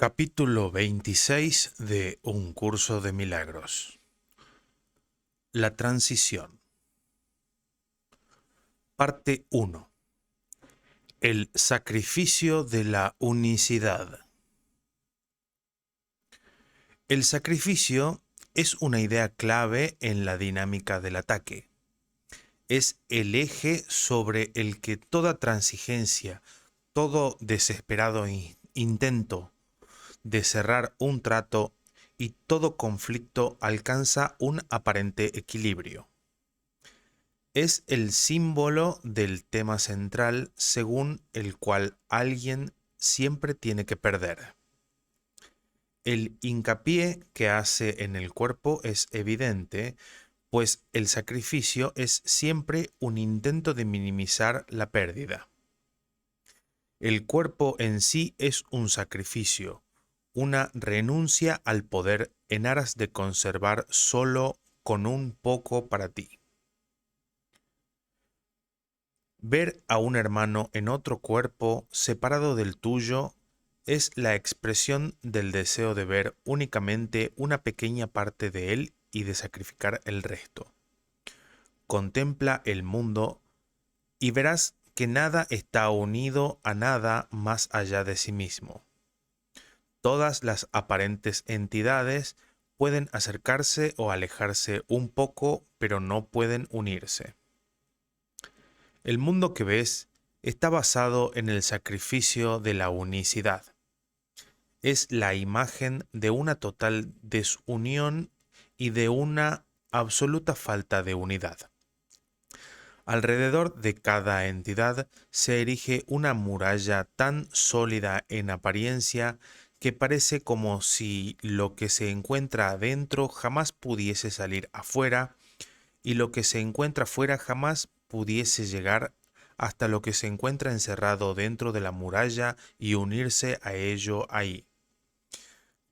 Capítulo 26 de Un curso de milagros. La transición. Parte 1. El sacrificio de la unicidad. El sacrificio es una idea clave en la dinámica del ataque. Es el eje sobre el que toda transigencia, todo desesperado intento de cerrar un trato y todo conflicto alcanza un aparente equilibrio. Es el símbolo del tema central según el cual alguien siempre tiene que perder. El hincapié que hace en el cuerpo es evidente, pues el sacrificio es siempre un intento de minimizar la pérdida. El cuerpo en sí es un sacrificio, una renuncia al poder en aras de conservar solo con un poco para ti. Ver a un hermano en otro cuerpo separado del tuyo es la expresión del deseo de ver únicamente una pequeña parte de él y de sacrificar el resto. Contempla el mundo y verás que nada está unido a nada más allá de sí mismo. Todas las aparentes entidades pueden acercarse o alejarse un poco, pero no pueden unirse. El mundo que ves está basado en el sacrificio de la unicidad. Es la imagen de una total desunión y de una absoluta falta de unidad. Alrededor de cada entidad se erige una muralla tan sólida en apariencia que parece como si lo que se encuentra adentro jamás pudiese salir afuera y lo que se encuentra afuera jamás pudiese llegar hasta lo que se encuentra encerrado dentro de la muralla y unirse a ello ahí.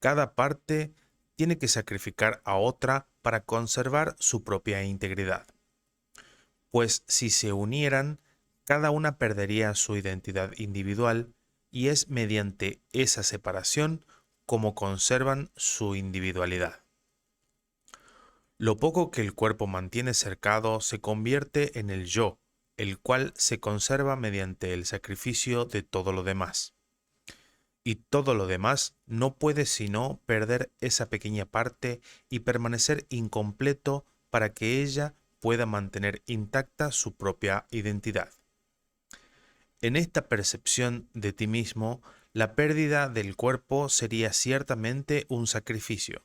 Cada parte tiene que sacrificar a otra para conservar su propia integridad, pues si se unieran, cada una perdería su identidad individual y es mediante esa separación como conservan su individualidad. Lo poco que el cuerpo mantiene cercado se convierte en el yo, el cual se conserva mediante el sacrificio de todo lo demás. Y todo lo demás no puede sino perder esa pequeña parte y permanecer incompleto para que ella pueda mantener intacta su propia identidad. En esta percepción de ti mismo, la pérdida del cuerpo sería ciertamente un sacrificio,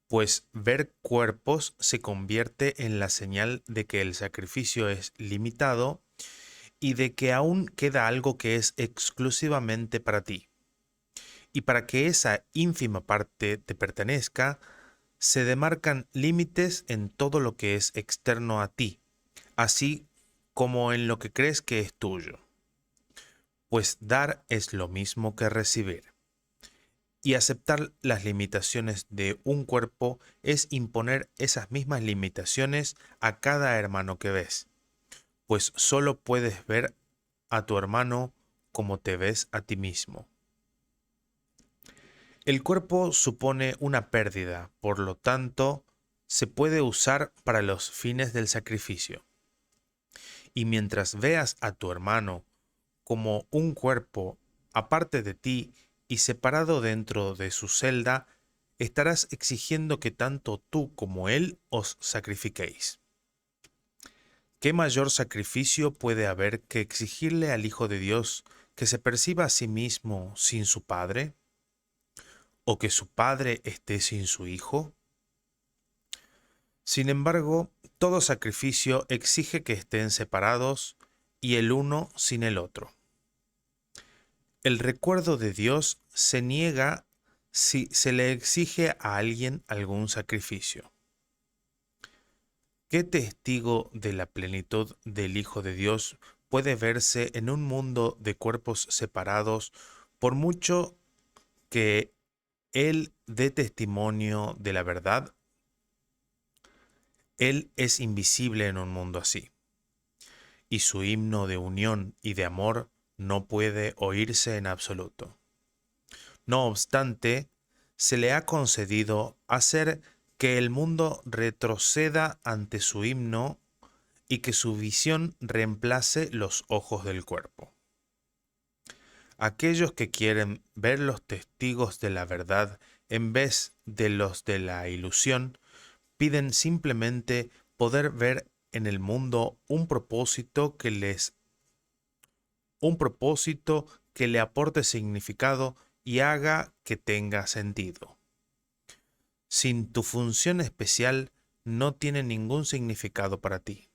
pues ver cuerpos se convierte en la señal de que el sacrificio es limitado y de que aún queda algo que es exclusivamente para ti. Y para que esa ínfima parte te pertenezca, se demarcan límites en todo lo que es externo a ti, así como en lo que crees que es tuyo, pues dar es lo mismo que recibir. Y aceptar las limitaciones de un cuerpo es imponer esas mismas limitaciones a cada hermano que ves, pues solo puedes ver a tu hermano como te ves a ti mismo. El cuerpo supone una pérdida, por lo tanto, se puede usar para los fines del sacrificio. Y mientras veas a tu hermano como un cuerpo aparte de ti y separado dentro de su celda, estarás exigiendo que tanto tú como él os sacrifiquéis. ¿Qué mayor sacrificio puede haber que exigirle al Hijo de Dios que se perciba a sí mismo sin su Padre? ¿O que su Padre esté sin su Hijo? Sin embargo, todo sacrificio exige que estén separados y el uno sin el otro. El recuerdo de Dios se niega si se le exige a alguien algún sacrificio. ¿Qué testigo de la plenitud del Hijo de Dios puede verse en un mundo de cuerpos separados por mucho que Él dé testimonio de la verdad? Él es invisible en un mundo así, y su himno de unión y de amor no puede oírse en absoluto. No obstante, se le ha concedido hacer que el mundo retroceda ante su himno y que su visión reemplace los ojos del cuerpo. Aquellos que quieren ver los testigos de la verdad en vez de los de la ilusión, piden simplemente poder ver en el mundo un propósito que le aporte significado y haga que tenga sentido. Sin tu función especial no tiene ningún significado para ti.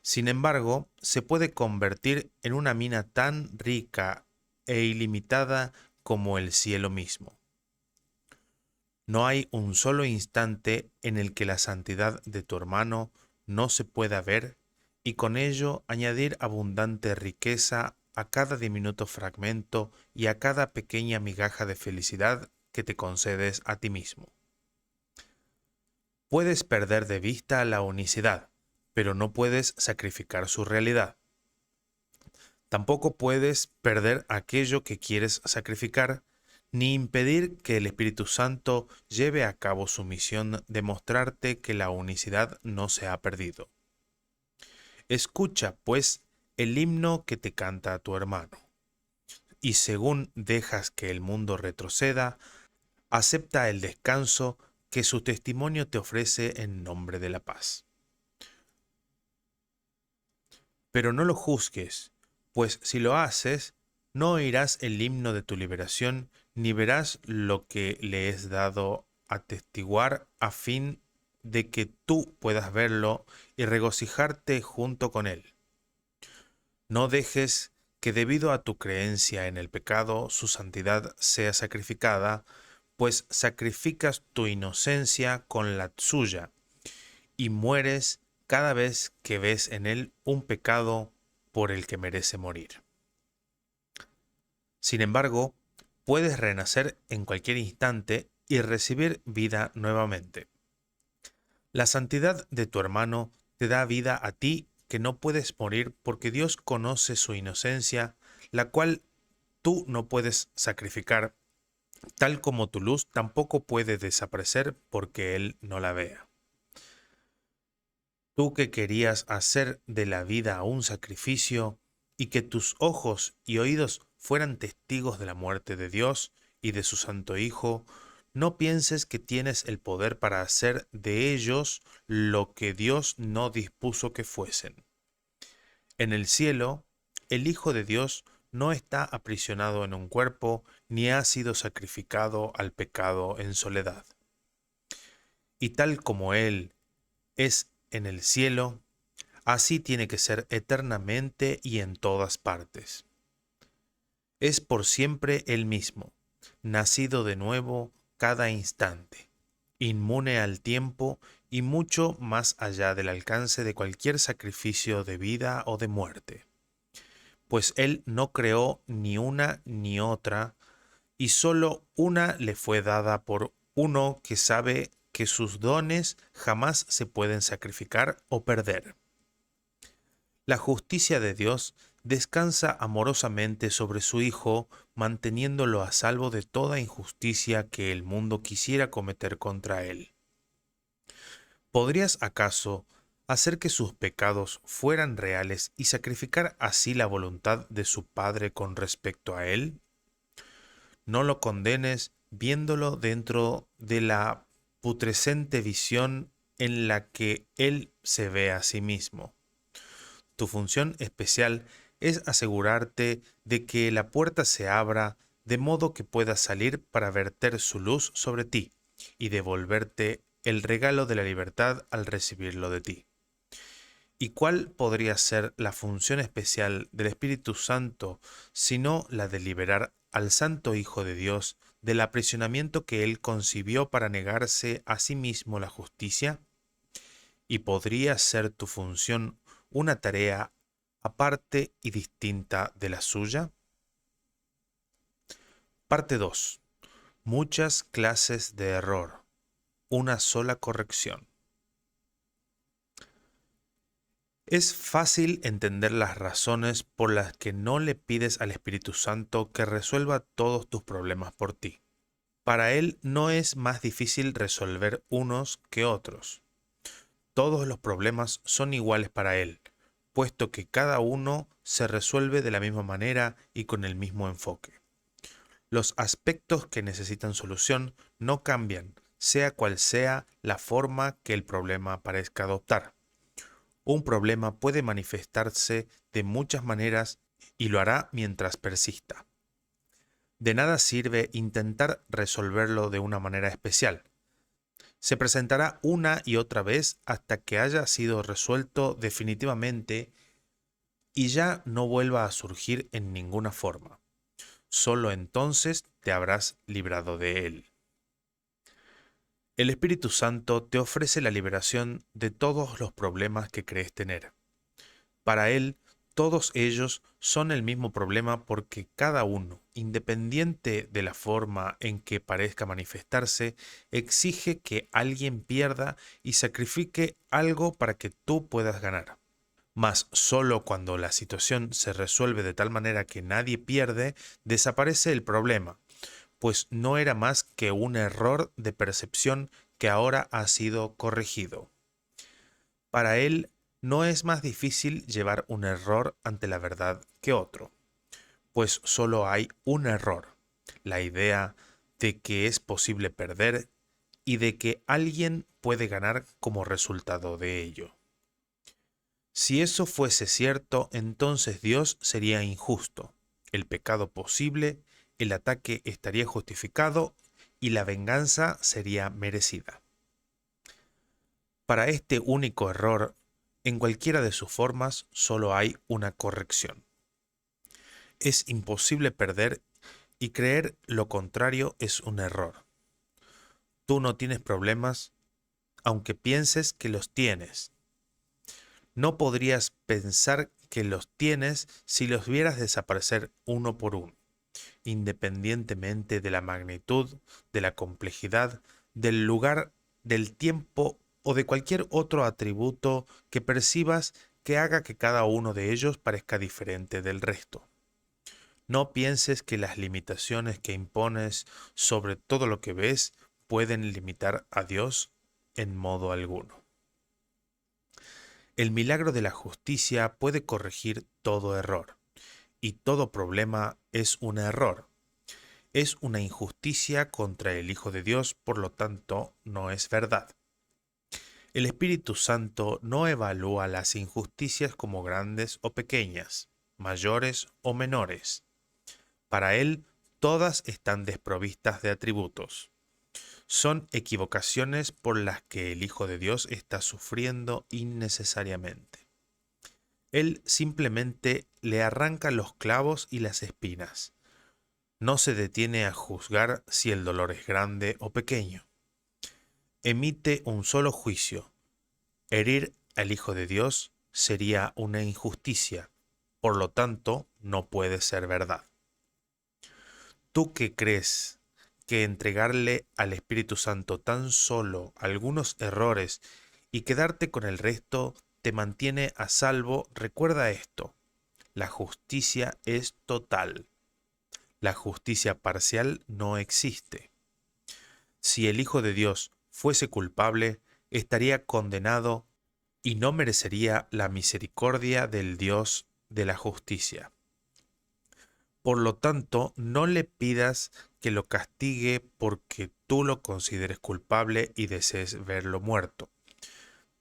Sin embargo, se puede convertir en una mina tan rica e ilimitada como el cielo mismo. No hay un solo instante en el que la santidad de tu hermano no se pueda ver y con ello añadir abundante riqueza a cada diminuto fragmento y a cada pequeña migaja de felicidad que te concedes a ti mismo. Puedes perder de vista la unicidad, pero no puedes sacrificar su realidad. Tampoco puedes perder aquello que quieres sacrificar, ni impedir que el Espíritu Santo lleve a cabo su misión de mostrarte que la unicidad no se ha perdido. Escucha, pues, el himno que te canta tu hermano, y según dejas que el mundo retroceda, acepta el descanso que su testimonio te ofrece en nombre de la paz. Pero no lo juzgues, pues si lo haces, no oirás el himno de tu liberación, ni verás lo que le es dado atestiguar a fin de que tú puedas verlo y regocijarte junto con él. No dejes que debido a tu creencia en el pecado su santidad sea sacrificada, pues sacrificas tu inocencia con la suya y mueres cada vez que ves en él un pecado por el que merece morir. Sin embargo, puedes renacer en cualquier instante y recibir vida nuevamente. La santidad de tu hermano te da vida a ti que no puedes morir porque Dios conoce su inocencia, la cual tú no puedes sacrificar, tal como tu luz tampoco puede desaparecer porque Él no la vea. Tú que querías hacer de la vida un sacrificio y que tus ojos y oídos fueran testigos de la muerte de Dios y de su Santo Hijo, no pienses que tienes el poder para hacer de ellos lo que Dios no dispuso que fuesen. En el cielo, el Hijo de Dios no está aprisionado en un cuerpo ni ha sido sacrificado al pecado en soledad. Y tal como Él es en el cielo, así tiene que ser eternamente y en todas partes. Es por siempre el mismo, nacido de nuevo cada instante, inmune al tiempo y mucho más allá del alcance de cualquier sacrificio de vida o de muerte. Pues Él no creó ni una ni otra, y solo una le fue dada por uno que sabe que sus dones jamás se pueden sacrificar o perder. La justicia de Dios descansa amorosamente sobre su Hijo, manteniéndolo a salvo de toda injusticia que el mundo quisiera cometer contra él. ¿Podrías acaso hacer que sus pecados fueran reales y sacrificar así la voluntad de su Padre con respecto a él? No lo condenes viéndolo dentro de la putrescente visión en la que él se ve a sí mismo. Tu función especial es asegurarte de que la puerta se abra de modo que puedas salir para verter su luz sobre ti y devolverte el regalo de la libertad al recibirlo de ti. ¿Y cuál podría ser la función especial del Espíritu Santo sino la de liberar al Santo Hijo de Dios del aprisionamiento que Él concibió para negarse a sí mismo la justicia? ¿Y podría ser tu función una tarea aparte y distinta de la suya? Parte 2. Muchas clases de error. Una sola corrección. Es fácil entender las razones por las que no le pides al Espíritu Santo que resuelva todos tus problemas por ti. Para Él no es más difícil resolver unos que otros. Todos los problemas son iguales para Él, puesto que cada uno se resuelve de la misma manera y con el mismo enfoque. Los aspectos que necesitan solución no cambian, sea cual sea la forma que el problema parezca adoptar. Un problema puede manifestarse de muchas maneras y lo hará mientras persista. De nada sirve intentar resolverlo de una manera especial. Se presentará una y otra vez hasta que haya sido resuelto definitivamente y ya no vuelva a surgir en ninguna forma. Solo entonces te habrás librado de él. El Espíritu Santo te ofrece la liberación de todos los problemas que crees tener. Para Él, todos ellos son el mismo problema porque cada uno, independiente de la forma en que parezca manifestarse, exige que alguien pierda y sacrifique algo para que tú puedas ganar. Mas solo cuando la situación se resuelve de tal manera que nadie pierde, desaparece el problema, pues no era más que un error de percepción que ahora ha sido corregido. Para él no es más difícil llevar un error ante la verdad que otro, pues solo hay un error, la idea de que es posible perder y de que alguien puede ganar como resultado de ello. Si eso fuese cierto, entonces Dios sería injusto, el pecado posible, el ataque estaría justificado y la venganza sería merecida. Para este único error, en cualquiera de sus formas, solo hay una corrección. Es imposible perder y creer lo contrario es un error. Tú no tienes problemas, aunque pienses que los tienes. No podrías pensar que los tienes si los vieras desaparecer uno por uno, independientemente de la magnitud, de la complejidad, del lugar, del tiempo o de cualquier otro atributo que percibas que haga que cada uno de ellos parezca diferente del resto. No pienses que las limitaciones que impones sobre todo lo que ves pueden limitar a Dios en modo alguno. El milagro de la justicia puede corregir todo error, y todo problema es un error. Es una injusticia contra el Hijo de Dios, por lo tanto, no es verdad. El Espíritu Santo no evalúa las injusticias como grandes o pequeñas, mayores o menores. Para Él, todas están desprovistas de atributos. Son equivocaciones por las que el Hijo de Dios está sufriendo innecesariamente. Él simplemente le arranca los clavos y las espinas. No se detiene a juzgar si el dolor es grande o pequeño. Emite un solo juicio. Herir al Hijo de Dios sería una injusticia, por lo tanto, no puede ser verdad. ¿Tú qué crees que entregarle al Espíritu Santo tan solo algunos errores y quedarte con el resto te mantiene a salvo? Recuerda esto, la justicia es total. La justicia parcial no existe. Si el Hijo de Dios fuese culpable, estaría condenado y no merecería la misericordia del Dios de la justicia. Por lo tanto, no le pidas que lo castigue porque tú lo consideres culpable y desees verlo muerto.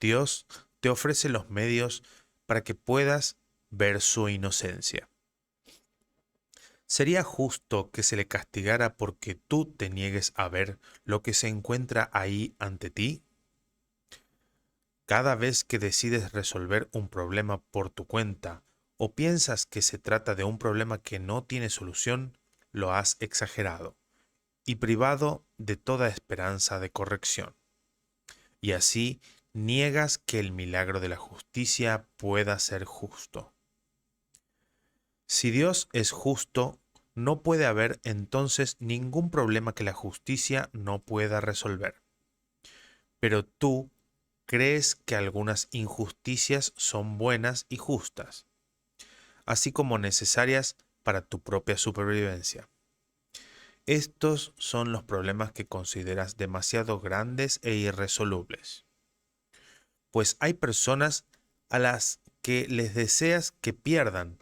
Dios te ofrece los medios para que puedas ver su inocencia. ¿Sería justo que se le castigara porque tú te niegues a ver lo que se encuentra ahí ante ti? Cada vez que decides resolver un problema por tu cuenta o piensas que se trata de un problema que no tiene solución, lo has exagerado y privado de toda esperanza de corrección. Y así niegas que el milagro de la justicia pueda ser justo. Si Dios es justo, no puede haber entonces ningún problema que la justicia no pueda resolver. Pero tú crees que algunas injusticias son buenas y justas, así como necesarias para tu propia supervivencia. Estos son los problemas que consideras demasiado grandes e irresolubles, pues hay personas a las que les deseas que pierdan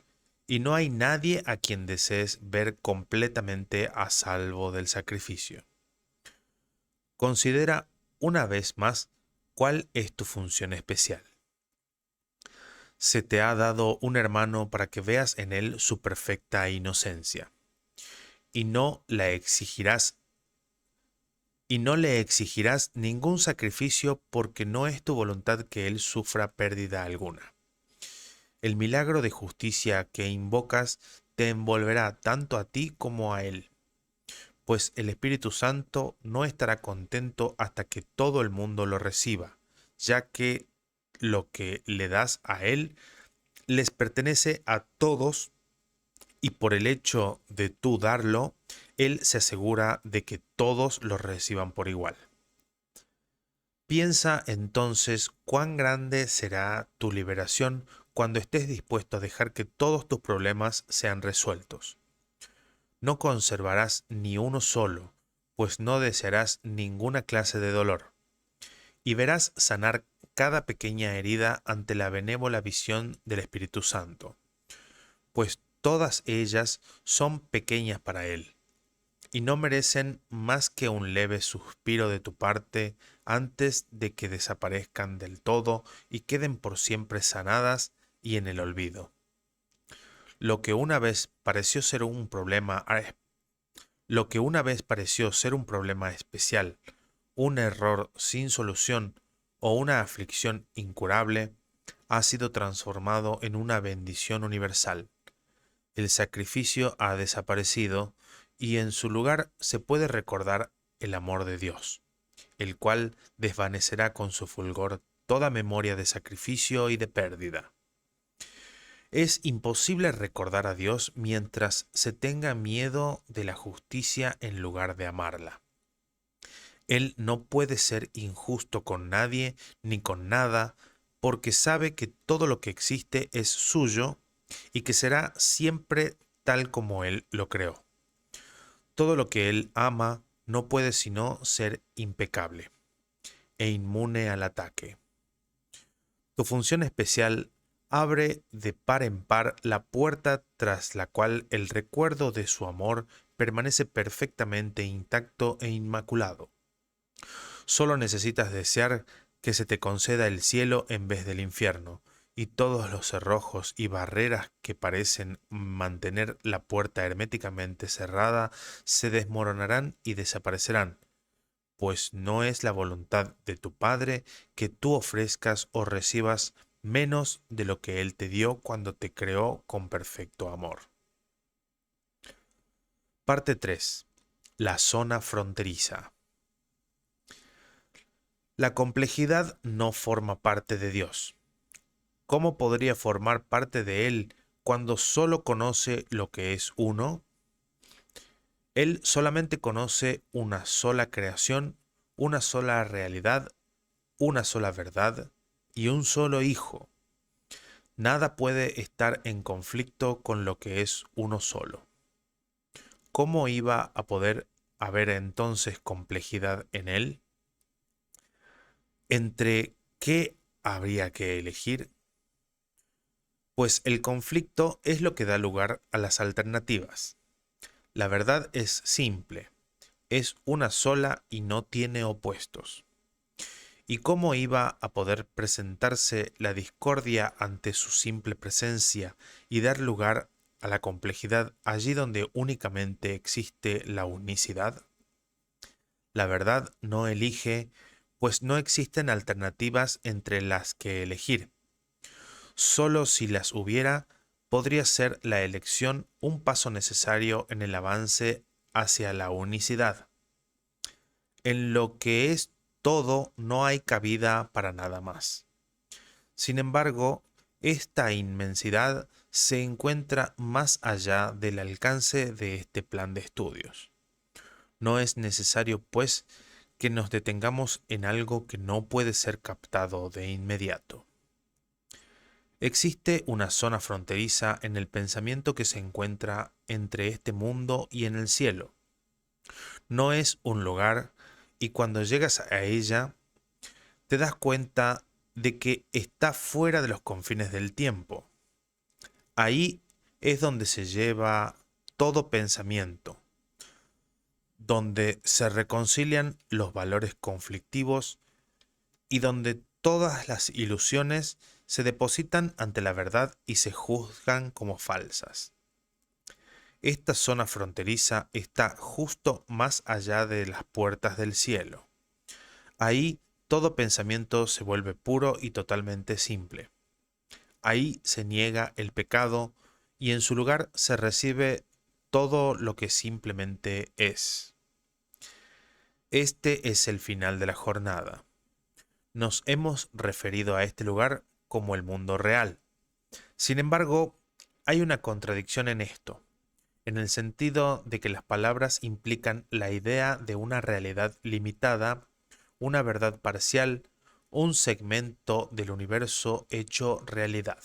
y no hay nadie a quien desees ver completamente a salvo del sacrificio. Considera una vez más cuál es tu función especial. Se te ha dado un hermano para que veas en él su perfecta inocencia, y no la exigirás y no le exigirás ningún sacrificio porque no es tu voluntad que él sufra pérdida alguna. El milagro de justicia que invocas te envolverá tanto a ti como a él, pues el Espíritu Santo no estará contento hasta que todo el mundo lo reciba, ya que lo que le das a él les pertenece a todos y por el hecho de tú darlo, él se asegura de que todos lo reciban por igual. Piensa entonces cuán grande será tu liberación cuando estés dispuesto a dejar que todos tus problemas sean resueltos. No conservarás ni uno solo, pues no desearás ninguna clase de dolor, y verás sanar cada pequeña herida ante la benévola visión del Espíritu Santo, pues todas ellas son pequeñas para Él, y no merecen más que un leve suspiro de tu parte antes de que desaparezcan del todo y queden por siempre sanadas y en el olvido. Lo que una vez pareció ser un problema, lo que una vez pareció ser un problema especial, un error sin solución o una aflicción incurable, ha sido transformado en una bendición universal. El sacrificio ha desaparecido y en su lugar se puede recordar el amor de Dios, el cual desvanecerá con su fulgor toda memoria de sacrificio y de pérdida. Es imposible recordar a Dios mientras se tenga miedo de la justicia en lugar de amarla. Él no puede ser injusto con nadie ni con nada, porque sabe que todo lo que existe es suyo y que será siempre tal como Él lo creó. Todo lo que Él ama no puede sino ser impecable e inmune al ataque. Tu función especial abre de par en par la puerta tras la cual el recuerdo de su amor permanece perfectamente intacto e inmaculado. Solo necesitas desear que se te conceda el cielo en vez del infierno, y todos los cerrojos y barreras que parecen mantener la puerta herméticamente cerrada se desmoronarán y desaparecerán, pues no es la voluntad de tu Padre que tú ofrezcas o recibas menos de lo que Él te dio cuando te creó con perfecto amor. Parte 3. La zona fronteriza. La complejidad no forma parte de Dios. ¿Cómo podría formar parte de Él cuando solo conoce lo que es uno? Él solamente conoce una sola creación, una sola realidad, una sola verdad y un solo Hijo. Nada puede estar en conflicto con lo que es uno solo. ¿Cómo iba a poder haber entonces complejidad en Él? ¿Entre qué habría que elegir? Pues el conflicto es lo que da lugar a las alternativas. La verdad es simple, es una sola y no tiene opuestos. ¿Y cómo iba a poder presentarse la discordia ante su simple presencia y dar lugar a la complejidad allí donde únicamente existe la unicidad? La verdad no elige, pues no existen alternativas entre las que elegir. Solo si las hubiera, podría ser la elección un paso necesario en el avance hacia la unicidad. En lo que es todo no hay cabida para nada más. Sin embargo, esta inmensidad se encuentra más allá del alcance de este plan de estudios. No es necesario, pues, que nos detengamos en algo que no puede ser captado de inmediato. Existe una zona fronteriza en el pensamiento que se encuentra entre este mundo y en el cielo. No es un lugar y cuando llegas a ella te das cuenta de que está fuera de los confines del tiempo. Ahí es donde se lleva todo pensamiento, donde se reconcilian los valores conflictivos y donde todas las ilusiones se depositan ante la verdad y se juzgan como falsas. Esta zona fronteriza está justo más allá de las puertas del cielo. Ahí todo pensamiento se vuelve puro y totalmente simple. Ahí se niega el pecado y en su lugar se recibe todo lo que simplemente es. Este es el final de la jornada. Nos hemos referido a este lugar como el mundo real. Sin embargo, hay una contradicción en esto, en el sentido de que las palabras implican la idea de una realidad limitada, una verdad parcial, un segmento del universo hecho realidad.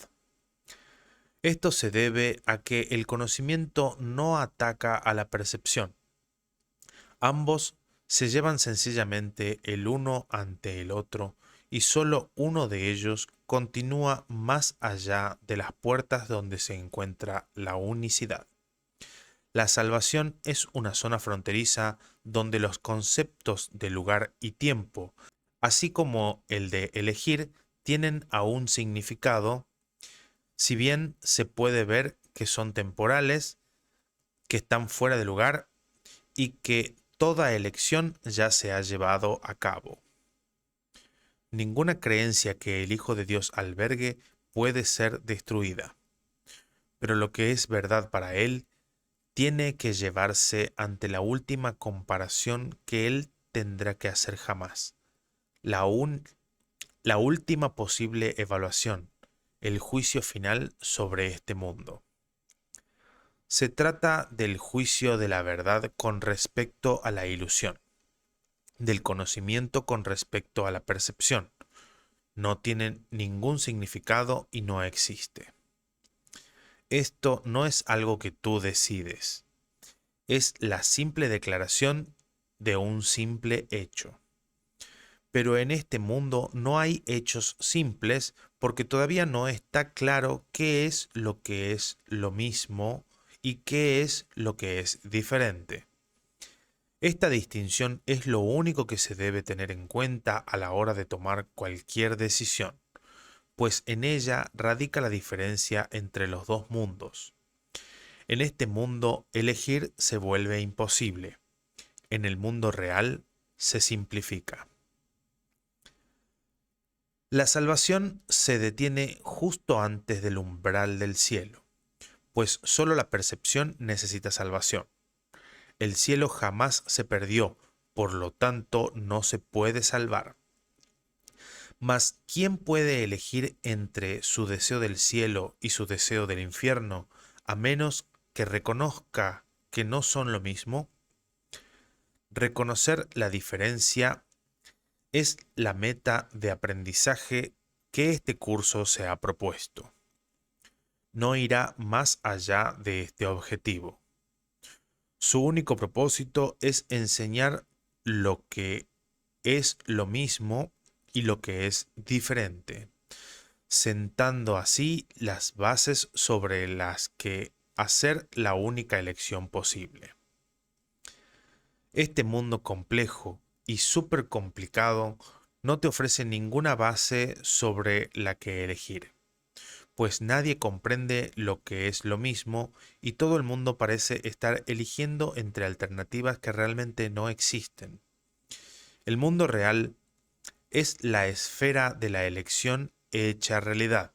Esto se debe a que el conocimiento no ataca a la percepción. Ambos se llevan sencillamente el uno ante el otro y solo uno de ellos continúa más allá de las puertas donde se encuentra la unicidad. La salvación es una zona fronteriza donde los conceptos de lugar y tiempo, así como el de elegir, tienen aún significado, si bien se puede ver que son temporales, que están fuera de lugar y que toda elección ya se ha llevado a cabo. Ninguna creencia que el Hijo de Dios albergue puede ser destruida, pero lo que es verdad para Él tiene que llevarse ante la última comparación que Él tendrá que hacer jamás, la, la última posible evaluación, el juicio final sobre este mundo. Se trata del juicio de la verdad con respecto a la ilusión, del conocimiento con respecto a la percepción. No tiene ningún significado y no existe. Esto no es algo que tú decides, es la simple declaración de un simple hecho. Pero en este mundo no hay hechos simples porque todavía no está claro qué es lo mismo y qué es lo que es diferente. Esta distinción es lo único que se debe tener en cuenta a la hora de tomar cualquier decisión, pues en ella radica la diferencia entre los dos mundos. En este mundo elegir se vuelve imposible. En el mundo real se simplifica. La salvación se detiene justo antes del umbral del cielo, pues solo la percepción necesita salvación. El cielo jamás se perdió, por lo tanto no se puede salvar. Mas, ¿quién puede elegir entre su deseo del cielo y su deseo del infierno, a menos que reconozca que no son lo mismo? Reconocer la diferencia es la meta de aprendizaje que este curso se ha propuesto. No irá más allá de este objetivo. Su único propósito es enseñar lo que es lo mismo y lo que es diferente, sentando así las bases sobre las que hacer la única elección posible. Este mundo complejo y súper complicado no te ofrece ninguna base sobre la que elegir, pues nadie comprende lo que es lo mismo y todo el mundo parece estar eligiendo entre alternativas que realmente no existen. El mundo real es la esfera de la elección hecha realidad,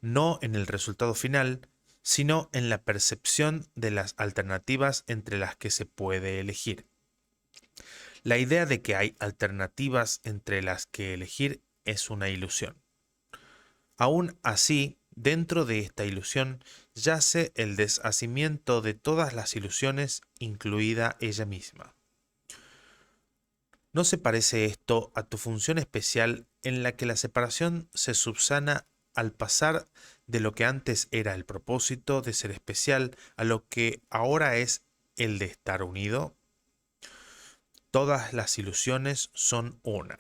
no en el resultado final, sino en la percepción de las alternativas entre las que se puede elegir. La idea de que hay alternativas entre las que elegir es una ilusión. Aún así, dentro de esta ilusión yace el deshacimiento de todas las ilusiones, incluida ella misma. ¿No se parece esto a tu función especial en la que la separación se subsana al pasar de lo que antes era el propósito de ser especial a lo que ahora es el de estar unido? Todas las ilusiones son una.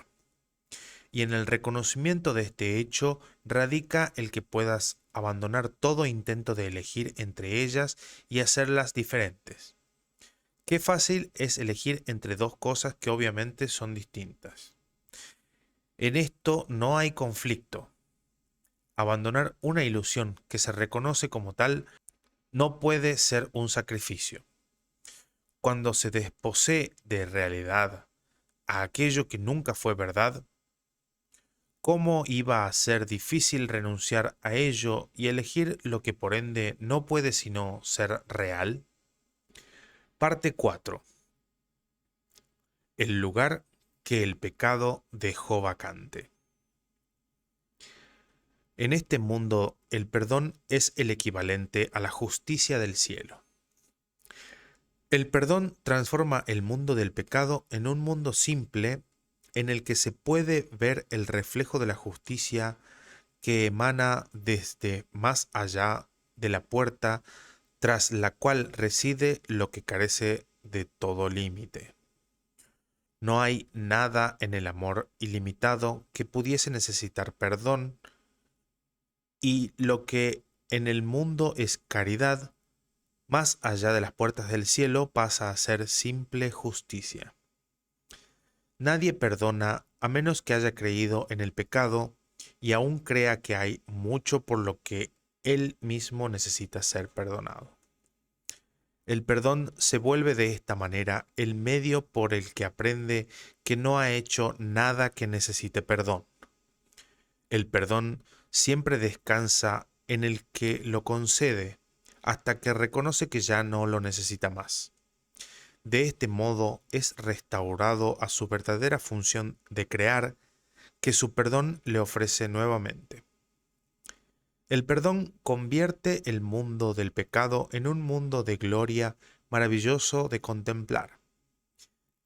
Y en el reconocimiento de este hecho radica el que puedas abandonar todo intento de elegir entre ellas y hacerlas diferentes. Qué fácil es elegir entre dos cosas que obviamente son distintas. En esto no hay conflicto. Abandonar una ilusión que se reconoce como tal no puede ser un sacrificio. Cuando se desposee de realidad a aquello que nunca fue verdad, ¿cómo iba a ser difícil renunciar a ello y elegir lo que por ende no puede sino ser real? Parte 4. El lugar que el pecado dejó vacante. En este mundo, el perdón es el equivalente a la justicia del cielo. El perdón transforma el mundo del pecado en un mundo simple en el que se puede ver el reflejo de la justicia que emana desde más allá de la puerta tras la cual reside lo que carece de todo límite. No hay nada en el amor ilimitado que pudiese necesitar perdón, y lo que en el mundo es caridad, más allá de las puertas del cielo pasa a ser simple justicia. Nadie perdona a menos que haya creído en el pecado y aún crea que hay mucho por lo que él mismo necesita ser perdonado. El perdón se vuelve de esta manera el medio por el que aprende que no ha hecho nada que necesite perdón. El perdón siempre descansa en el que lo concede hasta que reconoce que ya no lo necesita más. De este modo es restaurado a su verdadera función de crear que su perdón le ofrece nuevamente. El perdón convierte el mundo del pecado en un mundo de gloria maravilloso de contemplar.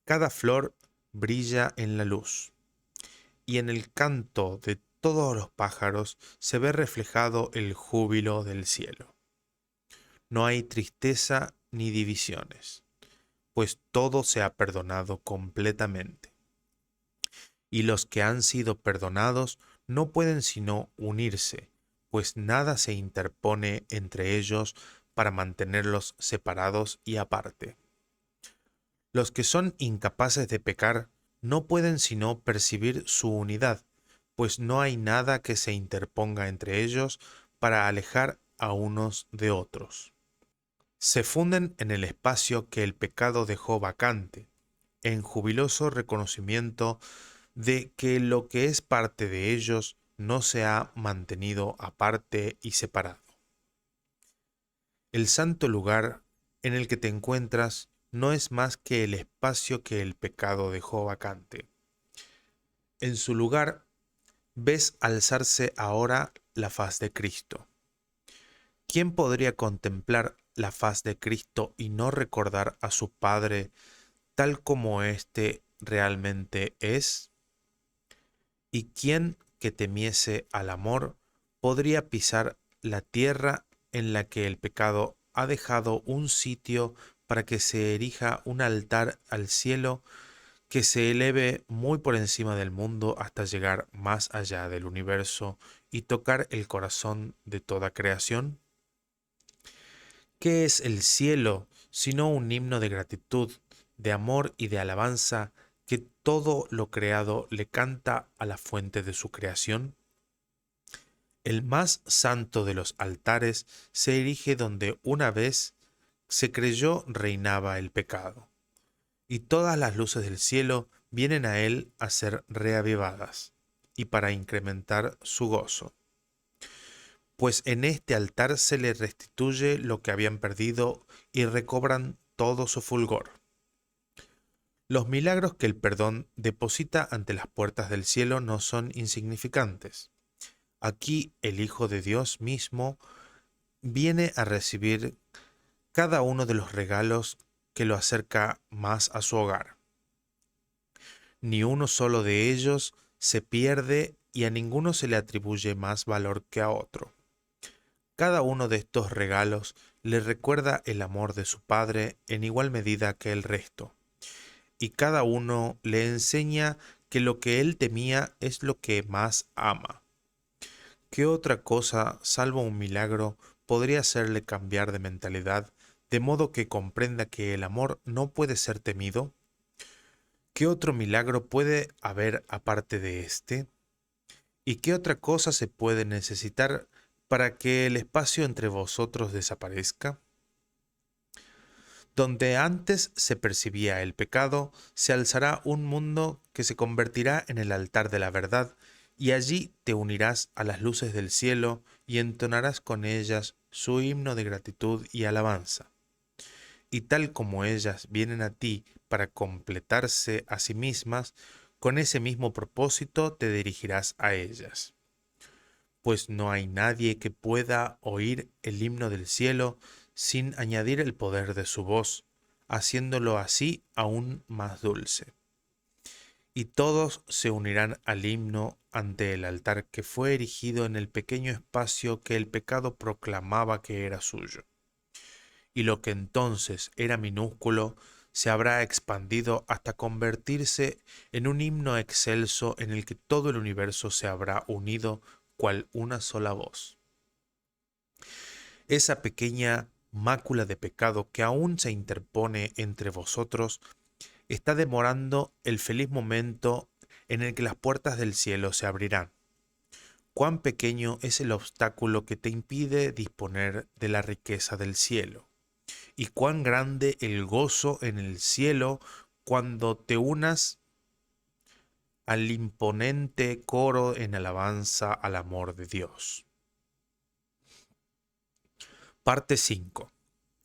Cada flor brilla en la luz, y en el canto de todos los pájaros se ve reflejado el júbilo del cielo. No hay tristeza ni divisiones, pues todo se ha perdonado completamente. Y los que han sido perdonados no pueden sino unirse, pues nada se interpone entre ellos para mantenerlos separados y aparte. Los que son incapaces de pecar no pueden sino percibir su unidad, pues no hay nada que se interponga entre ellos para alejar a unos de otros. Se funden en el espacio que el pecado dejó vacante, en jubiloso reconocimiento de que lo que es parte de ellos no se ha mantenido aparte y separado. El santo lugar en el que te encuentras no es más que el espacio que el pecado dejó vacante. En su lugar ves alzarse ahora la faz de Cristo. ¿Quién podría contemplar la faz de Cristo y no recordar a su Padre tal como éste realmente es? ¿Y quién que temiese al amor podría pisar la tierra en la que el pecado ha dejado un sitio para que se erija un altar al cielo que se eleve muy por encima del mundo hasta llegar más allá del universo y tocar el corazón de toda creación? ¿Qué es el cielo sino un himno de gratitud, de amor y de alabanza que todo lo creado le canta a la fuente de su creación? El más santo de los altares se erige donde una vez se creyó reinaba el pecado, y todas las luces del cielo vienen a él a ser reavivadas, y para incrementar su gozo. Pues en este altar se le restituye lo que habían perdido y recobran todo su fulgor. Los milagros que el perdón deposita ante las puertas del cielo no son insignificantes. Aquí el Hijo de Dios mismo viene a recibir cada uno de los regalos que lo acerca más a su hogar. Ni uno solo de ellos se pierde y a ninguno se le atribuye más valor que a otro. Cada uno de estos regalos le recuerda el amor de su padre en igual medida que el resto, y cada uno le enseña que lo que él temía es lo que más ama. ¿Qué otra cosa, salvo un milagro, podría hacerle cambiar de mentalidad, de modo que comprenda que el amor no puede ser temido? ¿Qué otro milagro puede haber aparte de este? ¿Y qué otra cosa se puede necesitar para que el espacio entre vosotros desaparezca? Donde antes se percibía el pecado, se alzará un mundo que se convertirá en el altar de la verdad, y allí te unirás a las luces del cielo y entonarás con ellas su himno de gratitud y alabanza. Y tal como ellas vienen a ti para completarse a sí mismas, con ese mismo propósito te dirigirás a ellas. Pues no hay nadie que pueda oír el himno del cielo sin añadir el poder de su voz, haciéndolo así aún más dulce. Y todos se unirán al himno ante el altar que fue erigido en el pequeño espacio que el pecado proclamaba que era suyo. Y lo que entonces era minúsculo se habrá expandido hasta convertirse en un himno excelso en el que todo el universo se habrá unido cual una sola voz. Esa pequeña mácula de pecado que aún se interpone entre vosotros está demorando el feliz momento en el que las puertas del cielo se abrirán. Cuán pequeño es el obstáculo que te impide disponer de la riqueza del cielo, y cuán grande el gozo en el cielo cuando te unas al imponente coro en alabanza al amor de Dios. Parte 5.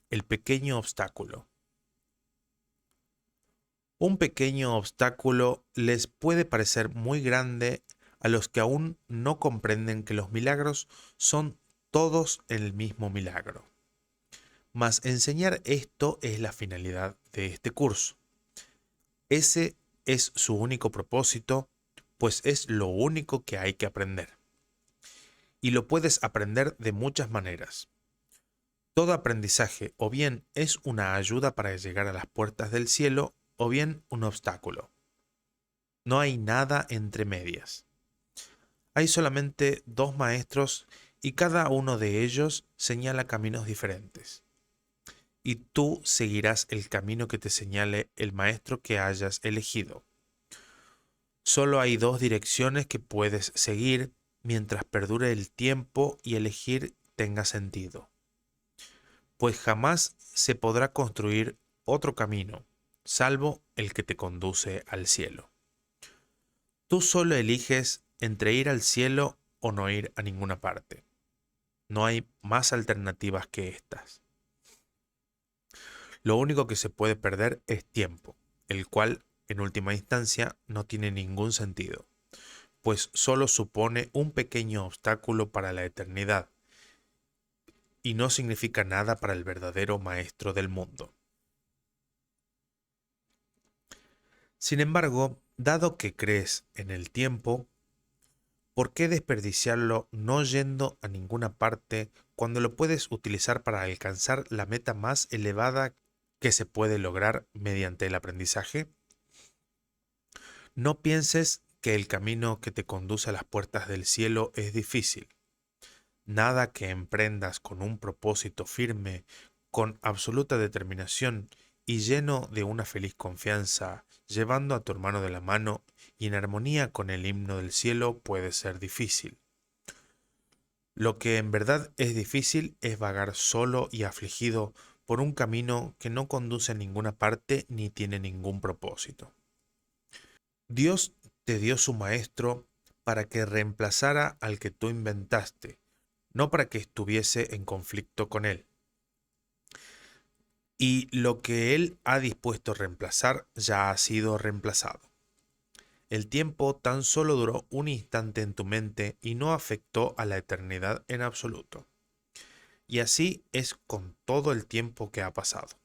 El pequeño obstáculo. Un pequeño obstáculo les puede parecer muy grande a los que aún no comprenden que los milagros son todos el mismo milagro. Mas enseñar esto es la finalidad de este curso. Ese es su único propósito, pues es lo único que hay que aprender. Y lo puedes aprender de muchas maneras. Todo aprendizaje o bien es una ayuda para llegar a las puertas del cielo o bien un obstáculo. No hay nada entre medias. Hay solamente dos maestros y cada uno de ellos señala caminos diferentes. Y tú seguirás el camino que te señale el maestro que hayas elegido. Solo hay dos direcciones que puedes seguir mientras perdure el tiempo y elegir tenga sentido, pues jamás se podrá construir otro camino, salvo el que te conduce al cielo. Tú solo eliges entre ir al cielo o no ir a ninguna parte. No hay más alternativas que estas. Lo único que se puede perder es tiempo, el cual, en última instancia, no tiene ningún sentido, pues solo supone un pequeño obstáculo para la eternidad, y no significa nada para el verdadero maestro del mundo. Sin embargo, dado que crees en el tiempo, ¿por qué desperdiciarlo no yendo a ninguna parte cuando lo puedes utilizar para alcanzar la meta más elevada que se puede lograr mediante el aprendizaje? No pienses que el camino que te conduce a las puertas del cielo es difícil. Nada que emprendas con un propósito firme, con absoluta determinación y lleno de una feliz confianza, llevando a tu hermano de la mano y en armonía con el himno del cielo puede ser difícil. Lo que en verdad es difícil es vagar solo y afligido por un camino que no conduce a ninguna parte ni tiene ningún propósito. Dios te dio su maestro para que reemplazara al que tú inventaste, no para que estuviese en conflicto con él. Y lo que él ha dispuesto reemplazar ya ha sido reemplazado. El tiempo tan solo duró un instante en tu mente y no afectó a la eternidad en absoluto. Y así es con todo el tiempo que ha pasado.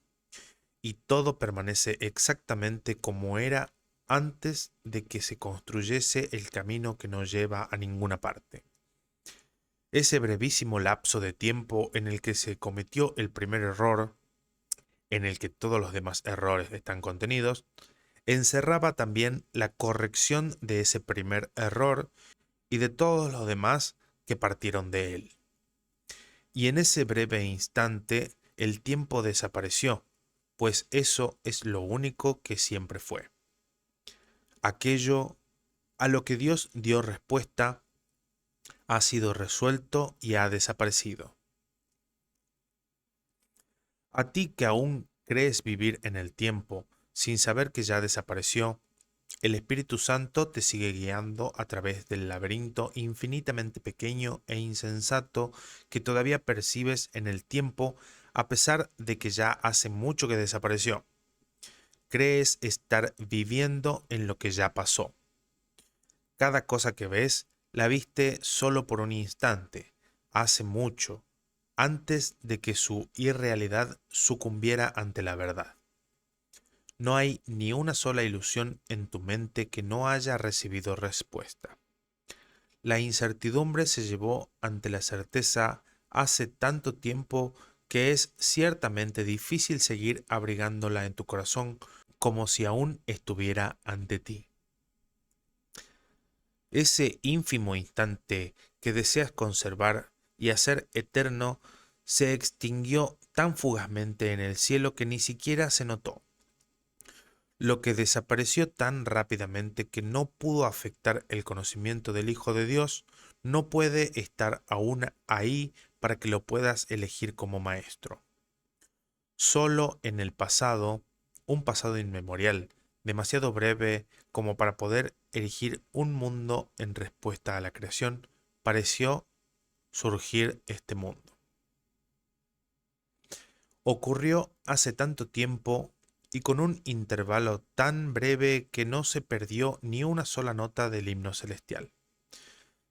Y todo permanece exactamente como era antes de que se construyese el camino que no lleva a ninguna parte. Ese brevísimo lapso de tiempo en el que se cometió el primer error, en el que todos los demás errores están contenidos, encerraba también la corrección de ese primer error y de todos los demás que partieron de él. Y en ese breve instante el tiempo desapareció, pues eso es lo único que siempre fue. Aquello a lo que Dios dio respuesta ha sido resuelto y ha desaparecido. A ti que aún crees vivir en el tiempo sin saber que ya desapareció, el Espíritu Santo te sigue guiando a través del laberinto infinitamente pequeño e insensato que todavía percibes en el tiempo a pesar de que ya hace mucho que desapareció. Crees estar viviendo en lo que ya pasó. Cada cosa que ves la viste solo por un instante, hace mucho, antes de que su irrealidad sucumbiera ante la verdad. No hay ni una sola ilusión en tu mente que no haya recibido respuesta. La incertidumbre se llevó ante la certeza hace tanto tiempo que es ciertamente difícil seguir abrigándola en tu corazón como si aún estuviera ante ti. Ese ínfimo instante que deseas conservar y hacer eterno se extinguió tan fugazmente en el cielo que ni siquiera se notó. Lo que desapareció tan rápidamente que no pudo afectar el conocimiento del Hijo de Dios, no puede estar aún ahí para que lo puedas elegir como maestro. Solo en el pasado, un pasado inmemorial, demasiado breve como para poder erigir un mundo en respuesta a la creación, pareció surgir este mundo. Ocurrió hace tanto tiempo y con un intervalo tan breve que no se perdió ni una sola nota del himno celestial.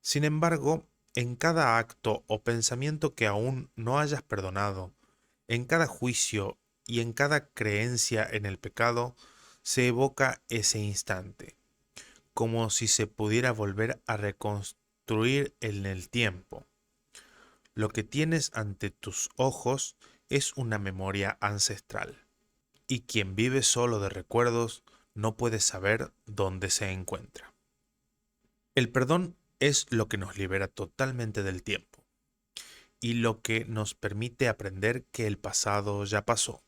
Sin embargo, en cada acto o pensamiento que aún no hayas perdonado, en cada juicio y en cada creencia en el pecado, se evoca ese instante, como si se pudiera volver a reconstruir en el tiempo. Lo que tienes ante tus ojos es una memoria ancestral, y quien vive solo de recuerdos no puede saber dónde se encuentra. El perdón es lo que nos libera totalmente del tiempo, y lo que nos permite aprender que el pasado ya pasó.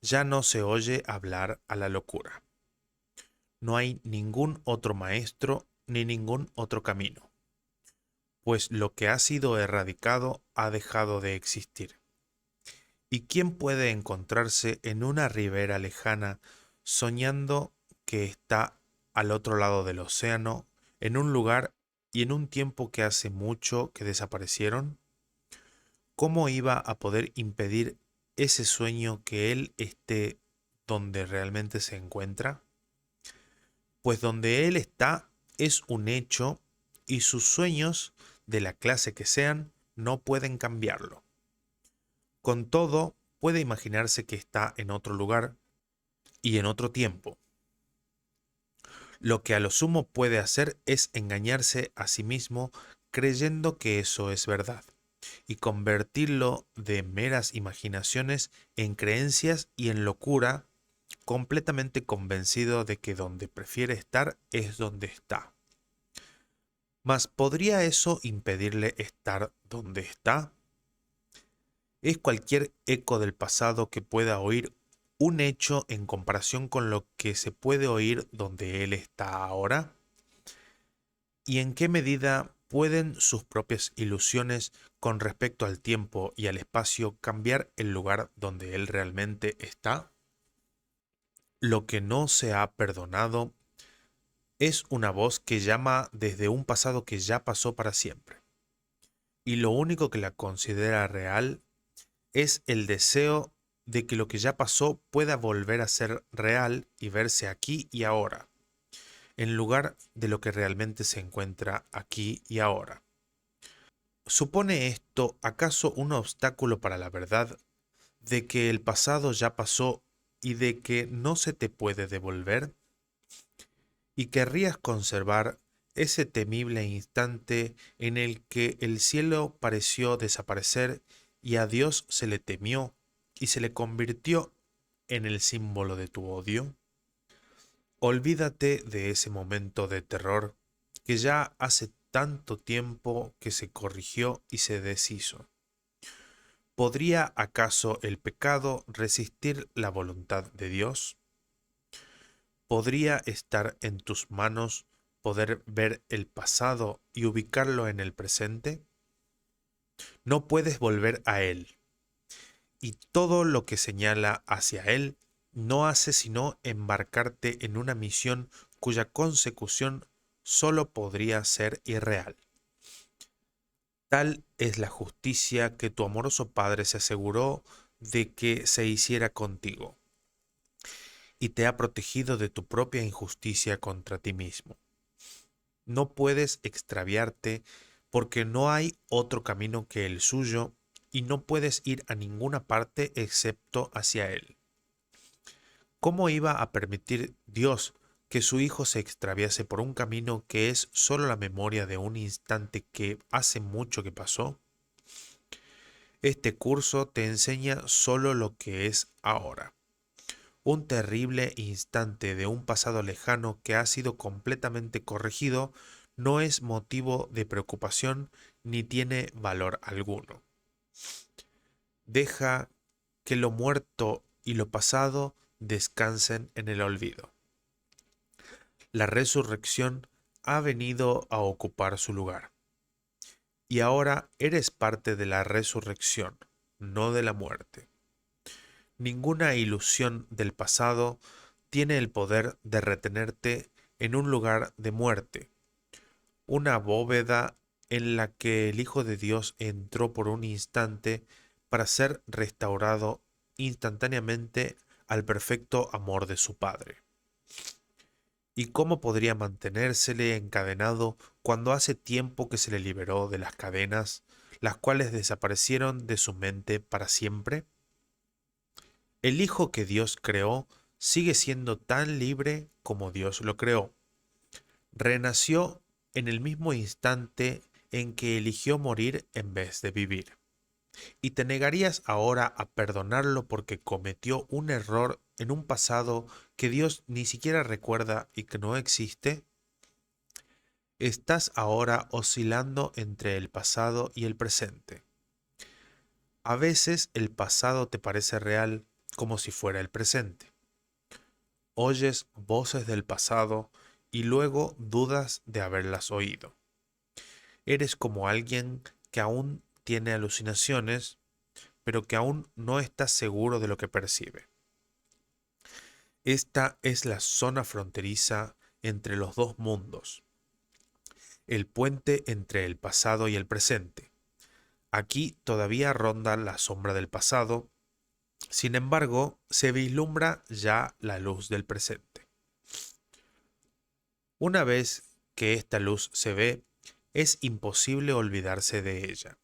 Ya no se oye hablar a la locura. No hay ningún otro maestro ni ningún otro camino, pues lo que ha sido erradicado ha dejado de existir. ¿Y quién puede encontrarse en una ribera lejana soñando que está al otro lado del océano, en un lugar y en un tiempo que hace mucho que desaparecieron? ¿Cómo iba a poder impedir ese sueño que él esté donde realmente se encuentra? Pues donde él está es un hecho y sus sueños, de la clase que sean, no pueden cambiarlo. Con todo, puede imaginarse que está en otro lugar y en otro tiempo. Lo que a lo sumo puede hacer es engañarse a sí mismo creyendo que eso es verdad y convertirlo de meras imaginaciones en creencias y en locura, completamente convencido de que donde prefiere estar es donde está. Mas ¿podría eso impedirle estar donde está? ¿Es cualquier eco del pasado que pueda oír un hecho en comparación con lo que se puede oír donde él está ahora? ¿Y en qué medida pueden sus propias ilusiones con respecto al tiempo y al espacio cambiar el lugar donde él realmente está? Lo que no se ha perdonado es una voz que llama desde un pasado que ya pasó para siempre, y lo único que la considera real es el deseo de que lo que ya pasó pueda volver a ser real y verse aquí y ahora, en lugar de lo que realmente se encuentra aquí y ahora. ¿Supone esto acaso un obstáculo para la verdad de que el pasado ya pasó y de que no se te puede devolver? y querrías conservar ese temible instante en el que el cielo pareció desaparecer y a Dios se le temió y se le convirtió en el símbolo de tu odio. Olvídate de ese momento de terror que ya hace tanto tiempo que se corrigió y se deshizo. ¿Podría acaso el pecado resistir la voluntad de Dios? ¿Podría estar en tus manos poder ver el pasado y ubicarlo en el presente? No puedes volver a él, y todo lo que señala hacia él no hace sino embarcarte en una misión cuya consecución solo podría ser irreal. Tal es la justicia que tu amoroso Padre se aseguró de que se hiciera contigo, y te ha protegido de tu propia injusticia contra ti mismo. No puedes extraviarte porque no hay otro camino que el suyo y no puedes ir a ninguna parte excepto hacia él. ¿Cómo iba a permitir Dios que su Hijo se extraviase por un camino que es solo la memoria de un instante que hace mucho que pasó? Este curso te enseña solo lo que es ahora, un terrible instante de un pasado lejano que ha sido completamente corregido. No es motivo de preocupación ni tiene valor alguno. Deja que lo muerto y lo pasado descansen en el olvido. La resurrección ha venido a ocupar su lugar. Y ahora eres parte de la resurrección, no de la muerte. Ninguna ilusión del pasado tiene el poder de retenerte en un lugar de muerte, una bóveda en la que el Hijo de Dios entró por un instante para ser restaurado instantáneamente al perfecto amor de su Padre. ¿Y cómo podría mantenérsele encadenado cuando hace tiempo que se le liberó de las cadenas, las cuales desaparecieron de su mente para siempre? El Hijo que Dios creó sigue siendo tan libre como Dios lo creó. Renació en el mismo instante en que eligió morir en vez de vivir. ¿Y te negarías ahora a perdonarlo porque cometió un error en un pasado que Dios ni siquiera recuerda y que no existe? Estás ahora oscilando entre el pasado y el presente. A veces el pasado te parece real como si fuera el presente. Oyes voces del pasado y luego dudas de haberlas oído. Eres como alguien que aún tiene alucinaciones, pero que aún no está seguro de lo que percibe. Esta es la zona fronteriza entre los dos mundos, el puente entre el pasado y el presente. Aquí todavía ronda la sombra del pasado, sin embargo, se vislumbra ya la luz del presente. Una vez que esta luz se ve, es imposible olvidarse de ella.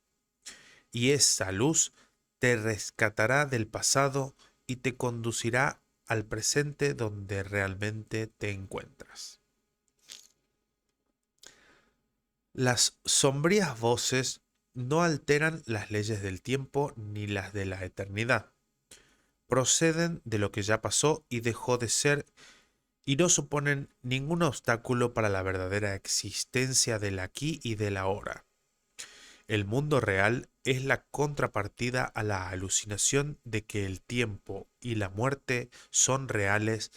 Y esa luz te rescatará del pasado y te conducirá al presente donde realmente te encuentras. Las sombrías voces no alteran las leyes del tiempo ni las de la eternidad. Proceden de lo que ya pasó y dejó de ser y no suponen ningún obstáculo para la verdadera existencia del aquí y del ahora. El mundo real es la contrapartida a la alucinación de que el tiempo y la muerte son reales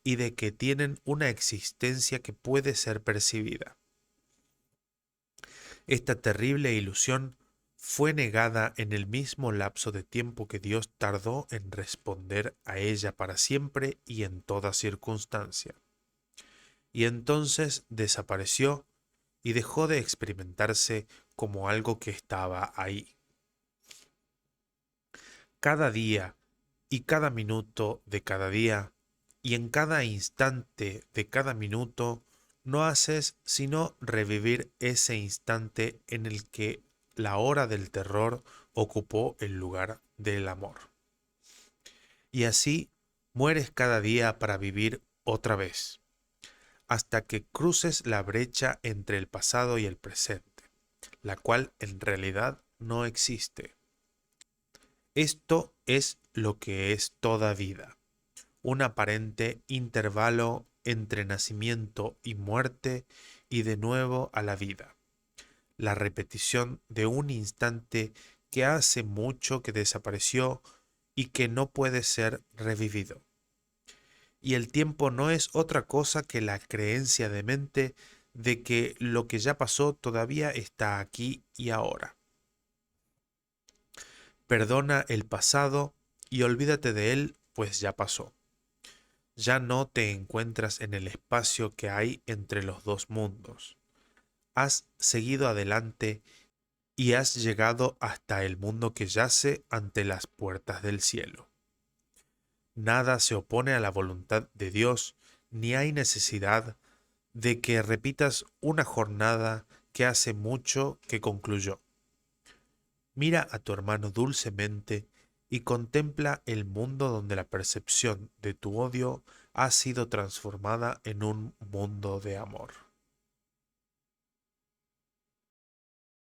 y de que tienen una existencia que puede ser percibida. Esta terrible ilusión fue negada en el mismo lapso de tiempo que Dios tardó en responder a ella para siempre y en toda circunstancia. Y entonces desapareció y dejó de experimentarse como algo que estaba ahí. Cada día y cada minuto de cada día y en cada instante de cada minuto no haces sino revivir ese instante en el que la hora del terror ocupó el lugar del amor. Y así mueres cada día para vivir otra vez. hasta que cruces la brecha entre el pasado y el presente, la cual en realidad no existe. Esto es lo que es toda vida, un aparente intervalo entre nacimiento y muerte y de nuevo a la vida, la repetición de un instante que hace mucho que desapareció y que no puede ser revivido. Y el tiempo no es otra cosa que la creencia demente de que lo que ya pasó todavía está aquí y ahora. Perdona el pasado y olvídate de él, pues ya pasó. Ya no te encuentras en el espacio que hay entre los dos mundos. Has seguido adelante y has llegado hasta el mundo que yace ante las puertas del cielo. Nada se opone a la voluntad de Dios, ni hay necesidad de que repitas una jornada que hace mucho que concluyó. Mira a tu hermano dulcemente y contempla el mundo donde la percepción de tu odio ha sido transformada en un mundo de amor.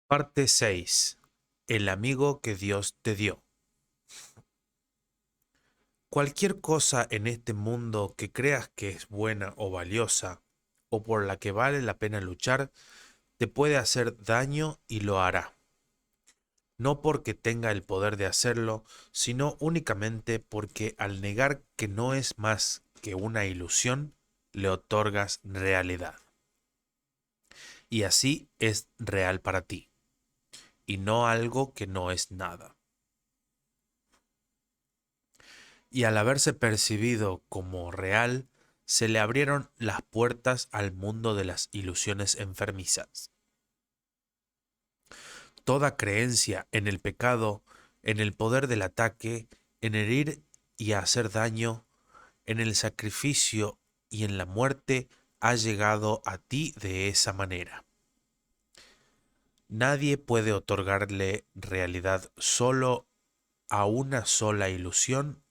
Parte 6. El amigo que Dios te dio. Cualquier cosa en este mundo que creas que es buena o valiosa, o por la que vale la pena luchar, te puede hacer daño y lo hará. No porque tenga el poder de hacerlo, sino únicamente porque al negar que no es más que una ilusión, le otorgas realidad. Y así es real para ti, y no algo que no es nada. Y al haberse percibido como real, se le abrieron las puertas al mundo de las ilusiones enfermizas. Toda creencia en el pecado, en el poder del ataque, en herir y hacer daño, en el sacrificio y en la muerte, ha llegado a ti de esa manera. Nadie puede otorgarle realidad solo a una sola ilusión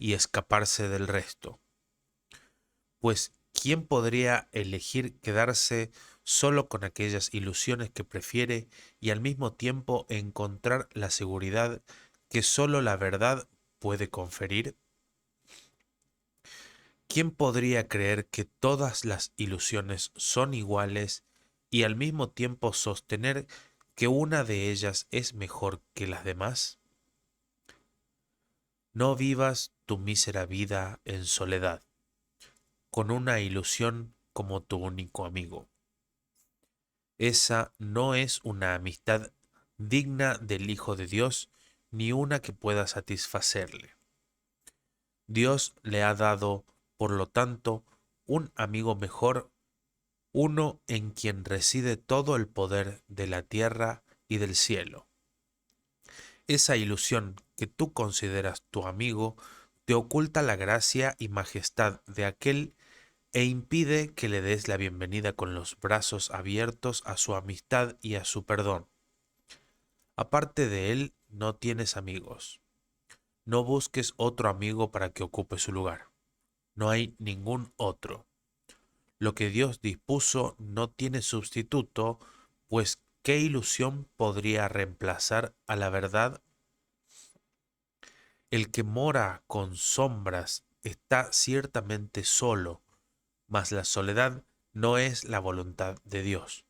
y escaparse del resto. Pues, ¿quién podría elegir quedarse solo con aquellas ilusiones que prefiere y al mismo tiempo encontrar la seguridad que solo la verdad puede conferir? ¿Quién podría creer que todas las ilusiones son iguales y al mismo tiempo sostener que una de ellas es mejor que las demás? No vivas tu mísera vida en soledad, con una ilusión como tu único amigo. Esa no es una amistad digna del Hijo de Dios, ni una que pueda satisfacerle. Dios le ha dado, por lo tanto, un amigo mejor, uno en quien reside todo el poder de la tierra y del cielo. Esa ilusión que tú consideras tu amigo te oculta la gracia y majestad de aquel e impide que le des la bienvenida con los brazos abiertos a su amistad y a su perdón. Aparte de él, no tienes amigos. No busques otro amigo para que ocupe su lugar. No hay ningún otro. Lo que Dios dispuso no tiene sustituto, pues ¿qué ilusión podría reemplazar a la verdad? El que mora con sombras está ciertamente solo, mas la soledad no es la voluntad de Dios.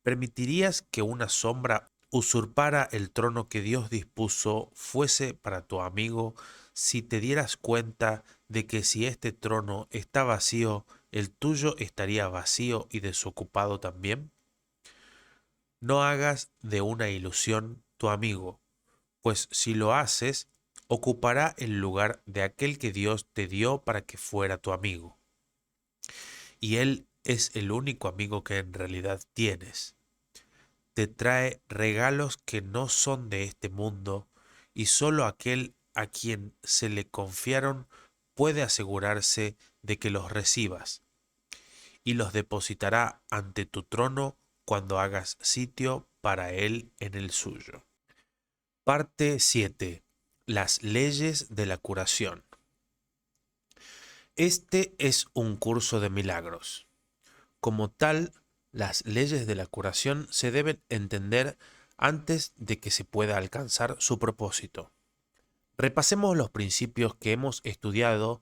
¿Permitirías que una sombra usurpara el trono que Dios dispuso fuese para tu amigo si te dieras cuenta de que si este trono está vacío, el tuyo estaría vacío y desocupado también? No hagas de una ilusión tu amigo, pues si lo haces, ocupará el lugar de aquel que Dios te dio para que fuera tu amigo. Y él es el único amigo que en realidad tienes. Te trae regalos que no son de este mundo, y solo aquel a quien se le confiaron puede asegurarse de que los recibas, y los depositará ante tu trono cuando hagas sitio para él en el suyo. Parte 7. Las leyes de la curación. Este es un curso de milagros. Como tal, las leyes de la curación se deben entender antes de que se pueda alcanzar su propósito. Repasemos los principios que hemos estudiado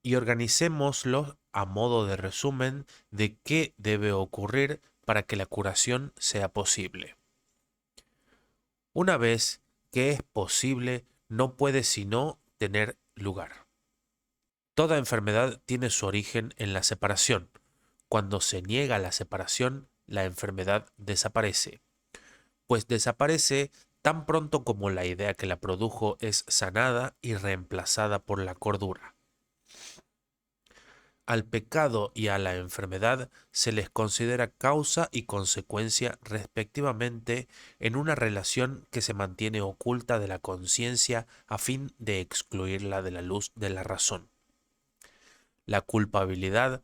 y organicémoslos a modo de resumen de qué debe ocurrir para que la curación sea posible. Una vez que es posible, no puede sino tener lugar. Toda enfermedad tiene su origen en la separación. Cuando se niega la separación, la enfermedad desaparece, pues desaparece tan pronto como la idea que la produjo es sanada y reemplazada por la cordura. Al pecado y a la enfermedad se les considera causa y consecuencia respectivamente en una relación que se mantiene oculta de la conciencia a fin de excluirla de la luz de la razón. La culpabilidad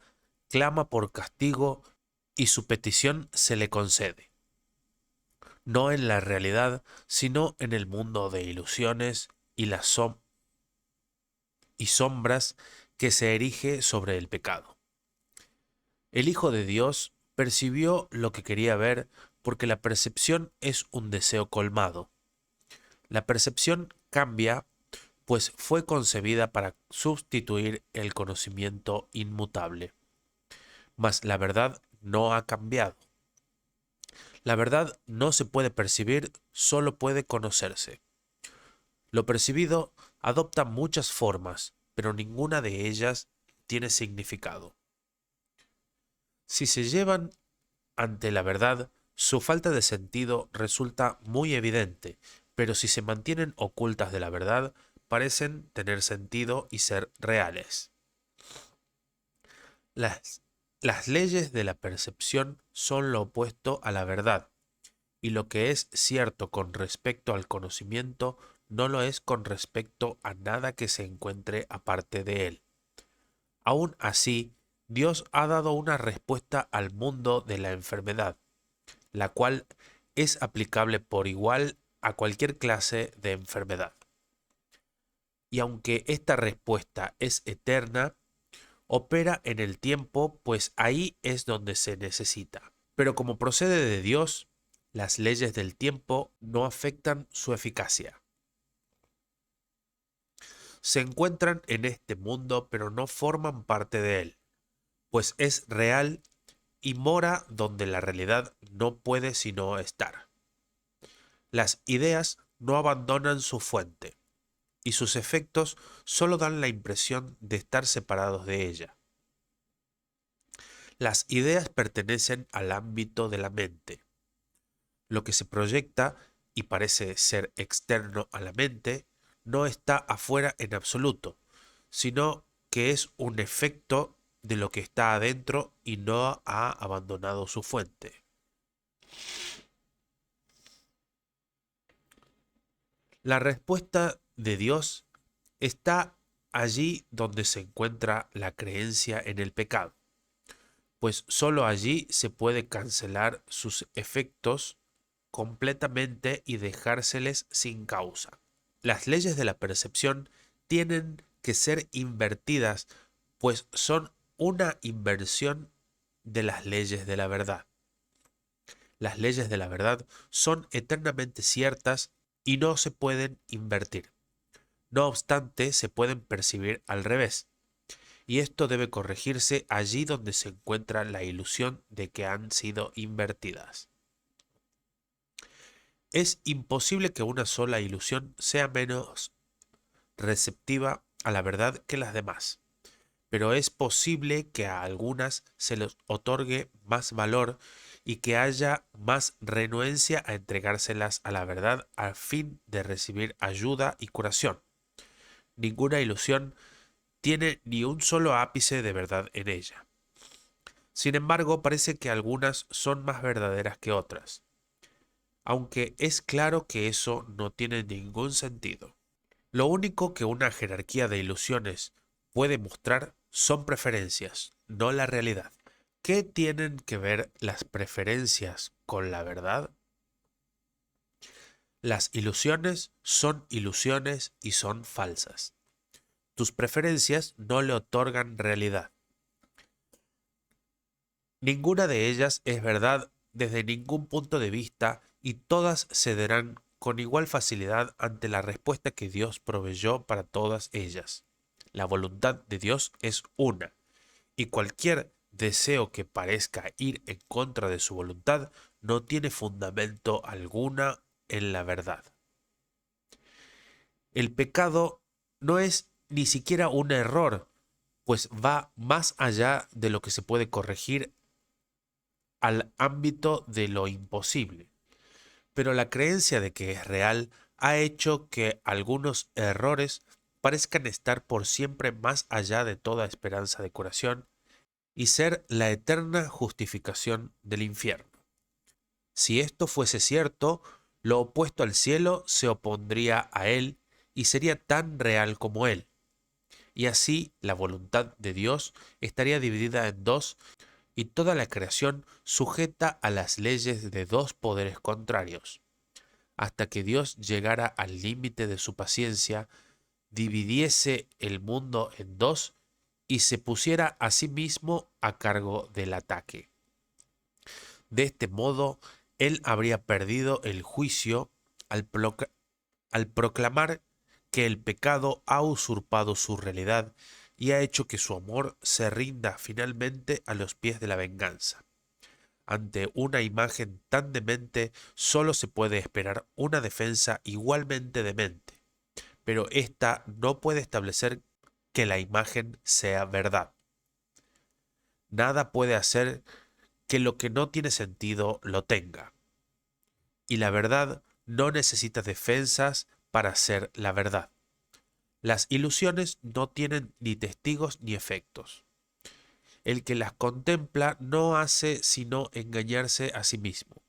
clama por castigo y su petición se le concede, no en la realidad, sino en el mundo de ilusiones y las sombras que se erige sobre el pecado. El Hijo de Dios percibió lo que quería ver porque la percepción es un deseo colmado. La percepción cambia, pues fue concebida para sustituir el conocimiento inmutable. Mas la verdad no ha cambiado. La verdad no se puede percibir, solo puede conocerse. Lo percibido adopta muchas formas, pero ninguna de ellas tiene significado. Si se llevan ante la verdad, su falta de sentido resulta muy evidente, pero si se mantienen ocultas de la verdad, parecen tener sentido y ser reales. Las, las leyes de la percepción son lo opuesto a la verdad, y lo que es cierto con respecto al conocimiento no lo es con respecto a nada que se encuentre aparte de él. Aún así, Dios ha dado una respuesta al mundo de la enfermedad, la cual es aplicable por igual a cualquier clase de enfermedad. Y aunque esta respuesta es eterna, opera en el tiempo, pues ahí es donde se necesita. Pero como procede de Dios, las leyes del tiempo no afectan su eficacia. Se encuentran en este mundo, pero no forman parte de él, pues es real y mora donde la realidad no puede sino estar. Las ideas no abandonan su fuente, y sus efectos solo dan la impresión de estar separados de ella. Las ideas pertenecen al ámbito de la mente. Lo que se proyecta y parece ser externo a la mente no está afuera en absoluto, sino que es un efecto de lo que está adentro y no ha abandonado su fuente. La respuesta de Dios está allí donde se encuentra la creencia en el pecado, pues sólo allí se puede cancelar sus efectos completamente y dejárseles sin causa. Las leyes de la percepción tienen que ser invertidas, pues son una inversión de las leyes de la verdad. Las leyes de la verdad son eternamente ciertas y no se pueden invertir. No obstante, se pueden percibir al revés, y esto debe corregirse allí donde se encuentra la ilusión de que han sido invertidas. Es imposible que una sola ilusión sea menos receptiva a la verdad que las demás, pero es posible que a algunas se les otorgue más valor y que haya más renuencia a entregárselas a la verdad a fin de recibir ayuda y curación. Ninguna ilusión tiene ni un solo ápice de verdad en ella. Sin embargo, parece que algunas son más verdaderas que otras, aunque es claro que eso no tiene ningún sentido. Lo único que una jerarquía de ilusiones puede mostrar son preferencias, no la realidad. ¿Qué tienen que ver las preferencias con la verdad? Las ilusiones son ilusiones y son falsas. Tus preferencias no le otorgan realidad. Ninguna de ellas es verdad desde ningún punto de vista y todas cederán con igual facilidad ante la respuesta que Dios proveyó para todas ellas. La voluntad de Dios es una, y cualquier deseo que parezca ir en contra de su voluntad no tiene fundamento alguna en la verdad. El pecado no es ni siquiera un error, pues va más allá de lo que se puede corregir al ámbito de lo imposible. Pero la creencia de que es real ha hecho que algunos errores parezcan estar por siempre más allá de toda esperanza de curación y ser la eterna justificación del infierno. Si esto fuese cierto, lo opuesto al cielo se opondría a él y sería tan real como él. Y así la voluntad de Dios estaría dividida en dos y toda la creación sujeta a las leyes de dos poderes contrarios, hasta que Dios llegara al límite de su paciencia, dividiese el mundo en dos y se pusiera a sí mismo a cargo del ataque. De este modo, él habría perdido el juicio al, al proclamar que el pecado ha usurpado su realidad y ha hecho que su amor se rinda finalmente a los pies de la venganza. Ante una imagen tan demente solo se puede esperar una defensa igualmente demente, pero ésta no puede establecer que la imagen sea verdad. Nada puede hacer que lo que no tiene sentido lo tenga. Y la verdad no necesita defensas para ser la verdad. Las ilusiones no tienen ni testigos ni efectos. El que las contempla no hace sino engañarse a sí mismo.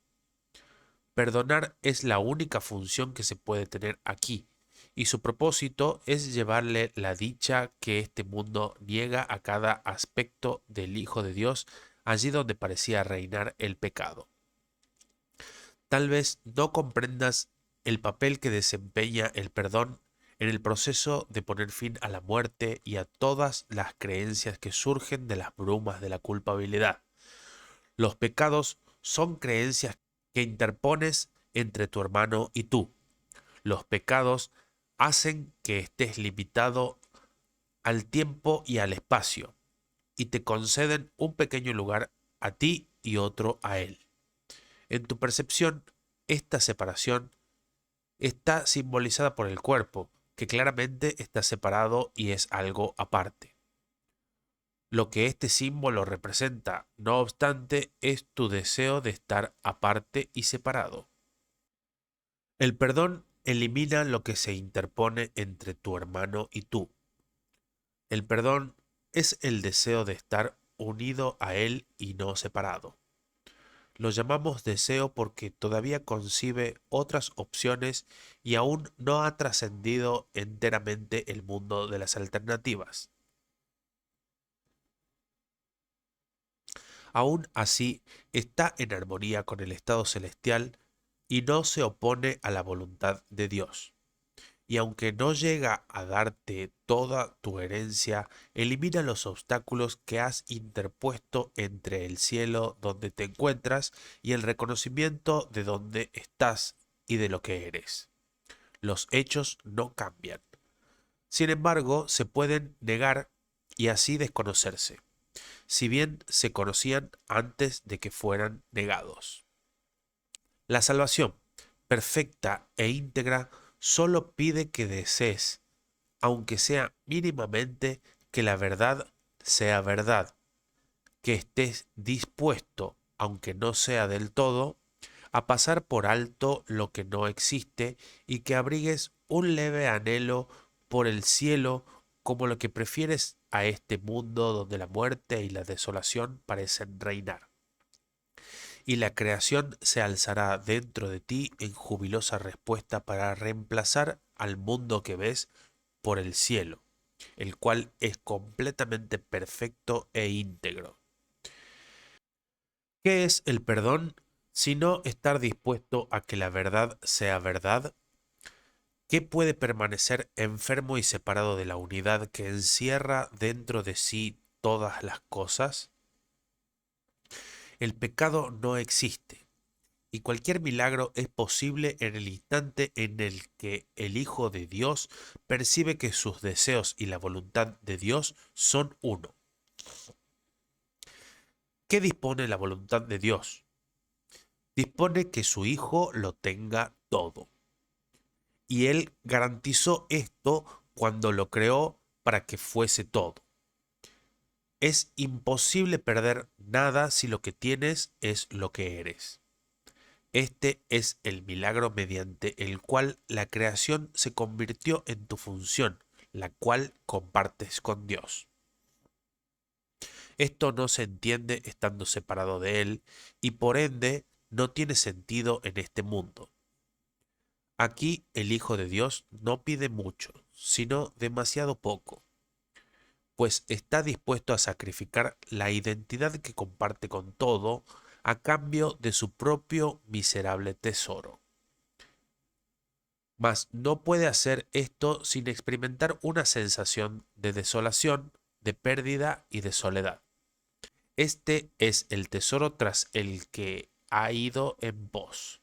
Perdonar es la única función que se puede tener aquí, y su propósito es llevarle la dicha que este mundo niega a cada aspecto del Hijo de Dios allí donde parecía reinar el pecado. Tal vez no comprendas el papel que desempeña el perdón en el proceso de poner fin a la muerte y a todas las creencias que surgen de las brumas de la culpabilidad. Los pecados son creencias que interpones entre tu hermano y tú. Los pecados hacen que estés limitado al tiempo y al espacio y te conceden un pequeño lugar a ti y otro a él. En tu percepción, esta separación está simbolizada por el cuerpo, que claramente está separado y es algo aparte. Lo que este símbolo representa, no obstante, es tu deseo de estar aparte y separado. El perdón elimina lo que se interpone entre tu hermano y tú. El perdón es el deseo de estar unido a él y no separado. Lo llamamos deseo porque todavía concibe otras opciones y aún no ha trascendido enteramente el mundo de las alternativas. Aún así, está en armonía con el estado celestial y no se opone a la voluntad de Dios. Y aunque no llega a darte toda tu herencia, elimina los obstáculos que has interpuesto entre el cielo donde te encuentras y el reconocimiento de dónde estás y de lo que eres. Los hechos no cambian. Sin embargo, se pueden negar y así desconocerse, si bien se conocían antes de que fueran negados. La salvación, perfecta e íntegra, solo pide que desees, aunque sea mínimamente, que la verdad sea verdad, que estés dispuesto, aunque no sea del todo, a pasar por alto lo que no existe y que abrigues un leve anhelo por el cielo como lo que prefieres a este mundo donde la muerte y la desolación parecen reinar. Y la creación se alzará dentro de ti en jubilosa respuesta para reemplazar al mundo que ves por el cielo, el cual es completamente perfecto e íntegro. ¿Qué es el perdón? Sino estar dispuesto a que la verdad sea verdad. ¿Qué puede permanecer enfermo y separado de la unidad que encierra dentro de sí todas las cosas? El pecado no existe, y cualquier milagro es posible en el instante en el que el Hijo de Dios percibe que sus deseos y la voluntad de Dios son uno. ¿Qué dispone la voluntad de Dios? Dispone que su Hijo lo tenga todo. Y Él garantizó esto cuando lo creó para que fuese todo. Es imposible perder nada si lo que tienes es lo que eres. Este es el milagro mediante el cual la creación se convirtió en tu función, la cual compartes con Dios. Esto no se entiende estando separado de Él y por ende no tiene sentido en este mundo. Aquí el Hijo de Dios no pide mucho, sino demasiado poco, pues está dispuesto a sacrificar la identidad que comparte con todo a cambio de su propio miserable tesoro. Mas no puede hacer esto sin experimentar una sensación de desolación, de pérdida y de soledad. Este es el tesoro tras el que ha ido en pos,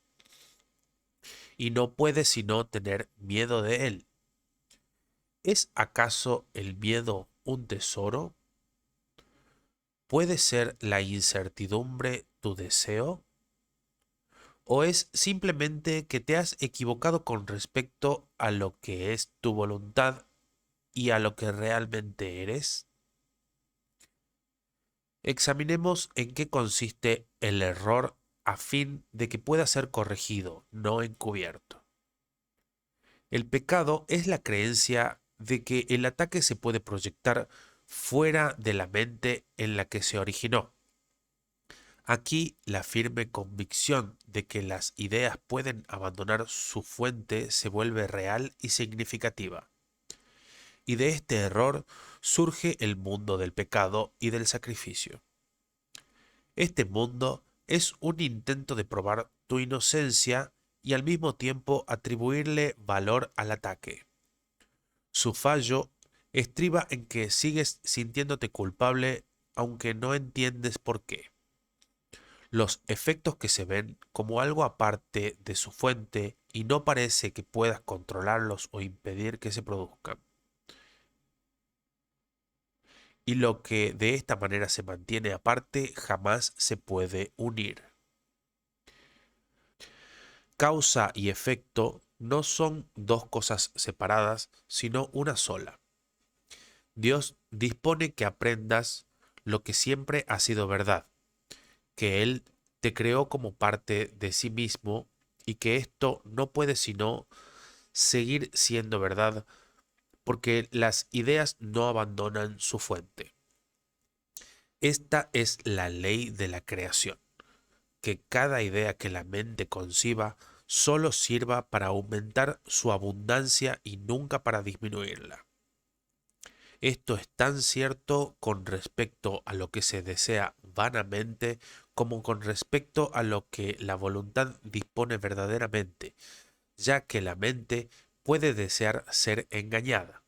y no puede sino tener miedo de él. ¿Es acaso el miedo un tesoro? ¿Puede ser la incertidumbre tu deseo? ¿O es simplemente que te has equivocado con respecto a lo que es tu voluntad y a lo que realmente eres? Examinemos en qué consiste el error a fin de que pueda ser corregido, no encubierto. El pecado es la creencia de que el ataque se puede proyectar fuera de la mente en la que se originó. Aquí la firme convicción de que las ideas pueden abandonar su fuente se vuelve real y significativa. Y de este error surge el mundo del pecado y del sacrificio. Este mundo es un intento de probar tu inocencia y al mismo tiempo atribuirle valor al ataque. Su fallo estriba en que sigues sintiéndote culpable aunque no entiendes por qué. Los efectos que se ven como algo aparte de su fuente y no parece que puedas controlarlos o impedir que se produzcan. Y lo que de esta manera se mantiene aparte jamás se puede unir. Causa y efecto no son dos cosas separadas, sino una sola. Dios dispone que aprendas lo que siempre ha sido verdad, que Él te creó como parte de sí mismo y que esto no puede sino seguir siendo verdad porque las ideas no abandonan su fuente. Esta es la ley de la creación, que cada idea que la mente conciba solo sirva para aumentar su abundancia y nunca para disminuirla. Esto es tan cierto con respecto a lo que se desea vanamente como con respecto a lo que la voluntad dispone verdaderamente, ya que la mente puede desear ser engañada,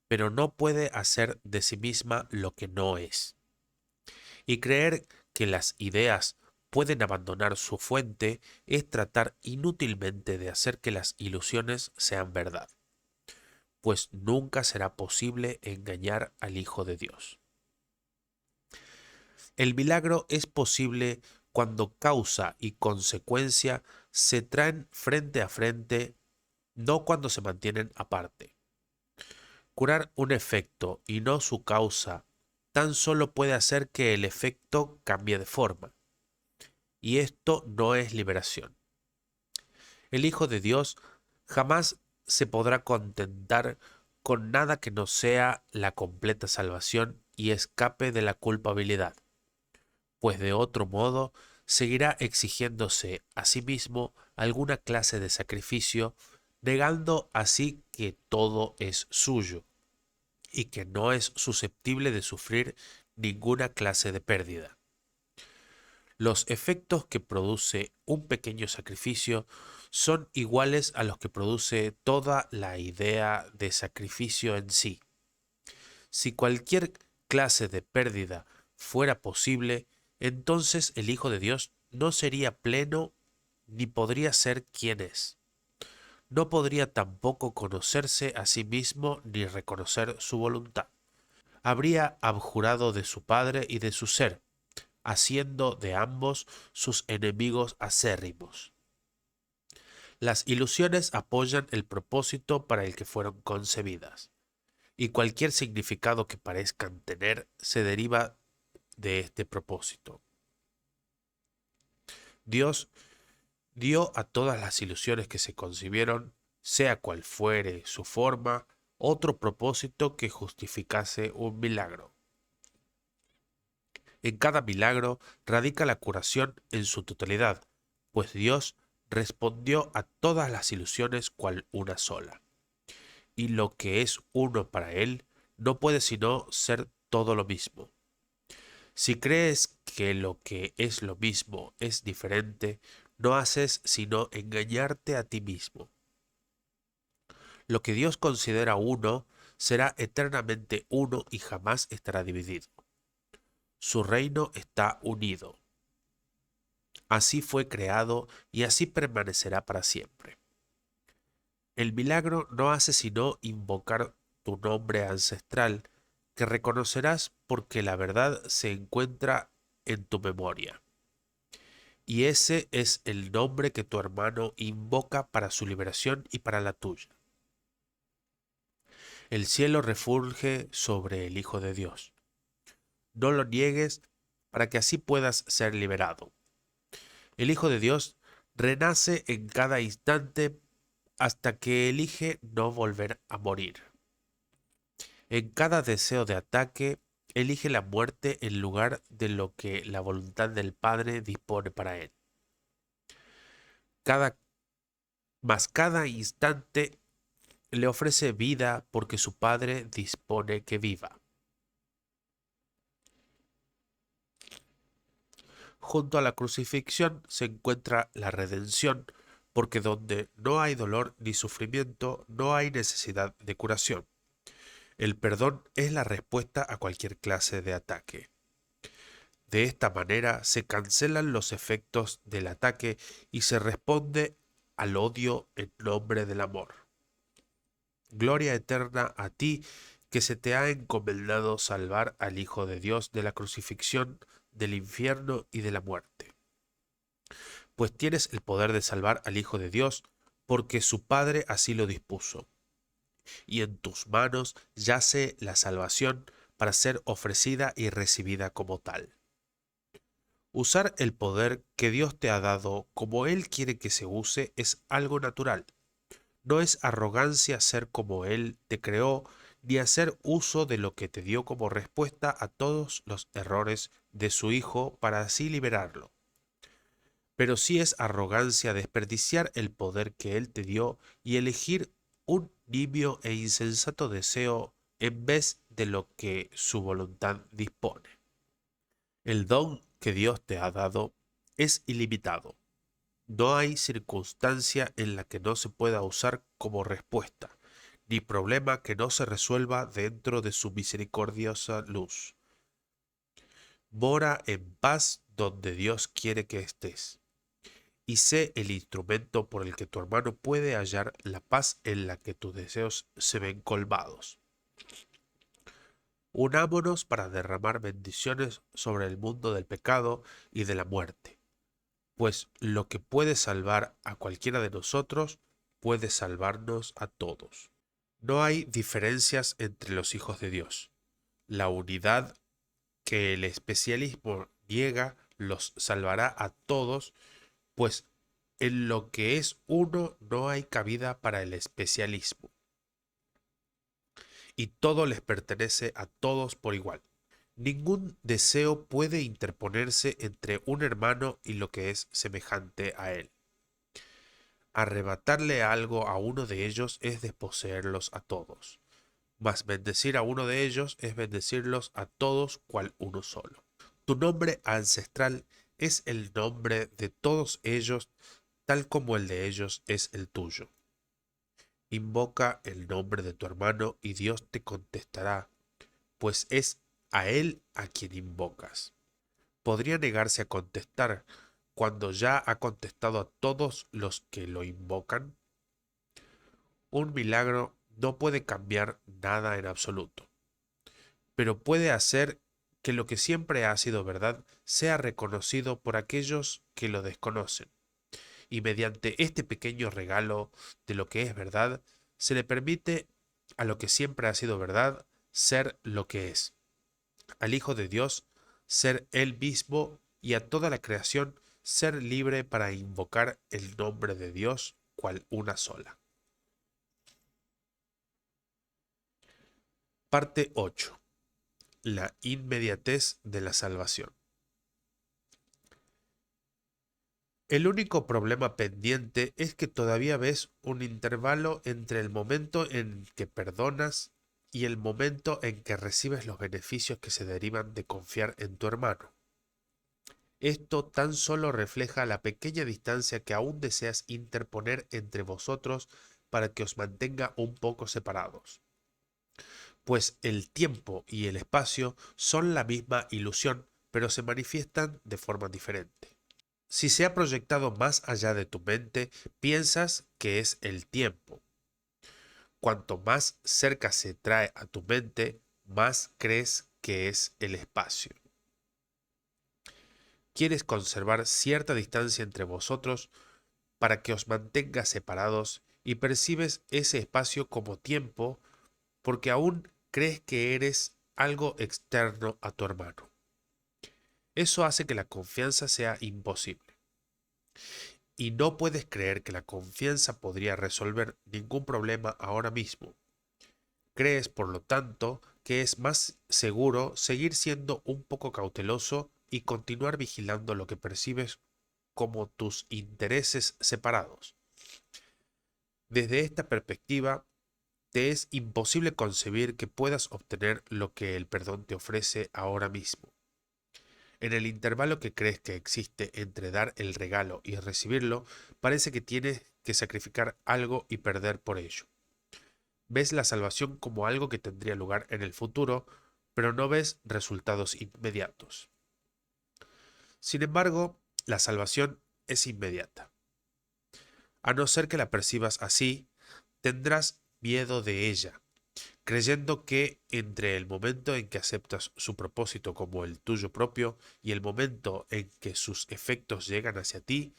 pero no puede hacer de sí misma lo que no es. Y creer que las ideas pueden abandonar su fuente es tratar inútilmente de hacer que las ilusiones sean verdad, pues nunca será posible engañar al Hijo de Dios. El milagro es posible cuando causa y consecuencia se traen frente a frente, no cuando se mantienen aparte. Curar un efecto y no su causa tan solo puede hacer que el efecto cambie de forma, y esto no es liberación. El Hijo de Dios jamás se podrá contentar con nada que no sea la completa salvación y escape de la culpabilidad, pues de otro modo seguirá exigiéndose a sí mismo alguna clase de sacrificio, negando así que todo es suyo y que no es susceptible de sufrir ninguna clase de pérdida. Los efectos que produce un pequeño sacrificio son iguales a los que produce toda la idea de sacrificio en sí. Si cualquier clase de pérdida fuera posible, entonces el Hijo de Dios no sería pleno ni podría ser quien es. No podría tampoco conocerse a sí mismo ni reconocer su voluntad. Habría abjurado de su Padre y de su ser, haciendo de ambos sus enemigos acérrimos. Las ilusiones apoyan el propósito para el que fueron concebidas, y cualquier significado que parezcan tener se deriva de este propósito. Dios dio a todas las ilusiones que se concibieron, sea cual fuere su forma, otro propósito que justificase un milagro. En cada milagro radica la curación en su totalidad, pues Dios respondió a todas las ilusiones cual una sola. Y lo que es uno para Él no puede sino ser todo lo mismo. Si crees que lo que es lo mismo es diferente, no haces sino engañarte a ti mismo. Lo que Dios considera uno será eternamente uno y jamás estará dividido. Su reino está unido. Así fue creado y así permanecerá para siempre. El milagro no hace sino invocar tu nombre ancestral, que reconocerás porque la verdad se encuentra en tu memoria. Y ese es el nombre que tu hermano invoca para su liberación y para la tuya. El cielo refulge sobre el Hijo de Dios. No lo niegues para que así puedas ser liberado. El Hijo de Dios renace en cada instante hasta que elige no volver a morir. En cada deseo de ataque, elige la muerte en lugar de lo que la voluntad del Padre dispone para él. Cada instante le ofrece vida porque su Padre dispone que viva. Junto a la crucifixión se encuentra la redención, porque donde no hay dolor ni sufrimiento, no hay necesidad de curación. El perdón es la respuesta a cualquier clase de ataque. De esta manera se cancelan los efectos del ataque y se responde al odio en nombre del amor. Gloria eterna a ti que se te ha encomendado salvar al Hijo de Dios de la crucifixión, del infierno y de la muerte. Pues tienes el poder de salvar al Hijo de Dios, porque su Padre así lo dispuso. Y en tus manos yace la salvación para ser ofrecida y recibida como tal. Usar el poder que Dios te ha dado como Él quiere que se use es algo natural. No es arrogancia ser como Él te creó, ni hacer uso de lo que te dio como respuesta a todos los errores de su Hijo para así liberarlo. Pero sí es arrogancia desperdiciar el poder que Él te dio y elegir un nibio e insensato deseo en vez de lo que su voluntad dispone. El don que Dios te ha dado es ilimitado. No hay circunstancia en la que no se pueda usar como respuesta, ni problema que no se resuelva dentro de su misericordiosa luz. Mora en paz donde Dios quiere que estés, y sé el instrumento por el que tu hermano puede hallar la paz en la que tus deseos se ven colmados. Unámonos para derramar bendiciones sobre el mundo del pecado y de la muerte, pues lo que puede salvar a cualquiera de nosotros puede salvarnos a todos. No hay diferencias entre los hijos de Dios. La unidad que el especialismo niega los salvará a todos, pues en lo que es uno no hay cabida para el especialismo, y todo les pertenece a todos por igual. Ningún deseo puede interponerse entre un hermano y lo que es semejante a él. Arrebatarle algo a uno de ellos es desposeerlos a todos, mas bendecir a uno de ellos es bendecirlos a todos cual uno solo. Tu nombre ancestral es el nombre de todos ellos, tal como el de ellos es el tuyo. Invoca el nombre de tu hermano y Dios te contestará, pues es a él a quien invocas. ¿Podría negarse a contestar cuando ya ha contestado a todos los que lo invocan? Un milagro no puede cambiar nada en absoluto, pero puede hacer que lo que siempre ha sido verdad sea reconocido por aquellos que lo desconocen. Y mediante este pequeño regalo de lo que es verdad, se le permite a lo que siempre ha sido verdad ser lo que es, al Hijo de Dios ser Él mismo y a toda la creación ser libre para invocar el nombre de Dios cual una sola. Parte 8. La inmediatez de la salvación. El único problema pendiente es que todavía ves un intervalo entre el momento en que perdonas y el momento en que recibes los beneficios que se derivan de confiar en tu hermano. Esto tan solo refleja la pequeña distancia que aún deseas interponer entre vosotros para que os mantenga un poco separados. Pues el tiempo y el espacio son la misma ilusión, pero se manifiestan de forma diferente. Si se ha proyectado más allá de tu mente, piensas que es el tiempo. Cuanto más cerca se trae a tu mente, más crees que es el espacio. Quieres conservar cierta distancia entre vosotros para que os mantenga separados y percibes ese espacio como tiempo porque aún crees que eres algo externo a tu hermano. Eso hace que la confianza sea imposible. Y no puedes creer que la confianza podría resolver ningún problema ahora mismo. Crees, por lo tanto, que es más seguro seguir siendo un poco cauteloso y continuar vigilando lo que percibes como tus intereses separados. Desde esta perspectiva, te es imposible concebir que puedas obtener lo que el perdón te ofrece ahora mismo. En el intervalo que crees que existe entre dar el regalo y recibirlo, parece que tienes que sacrificar algo y perder por ello. Ves la salvación como algo que tendría lugar en el futuro, pero no ves resultados inmediatos. Sin embargo, la salvación es inmediata. A no ser que la percibas así, tendrás miedo de ella, creyendo que entre el momento en que aceptas su propósito como el tuyo propio y el momento en que sus efectos llegan hacia ti,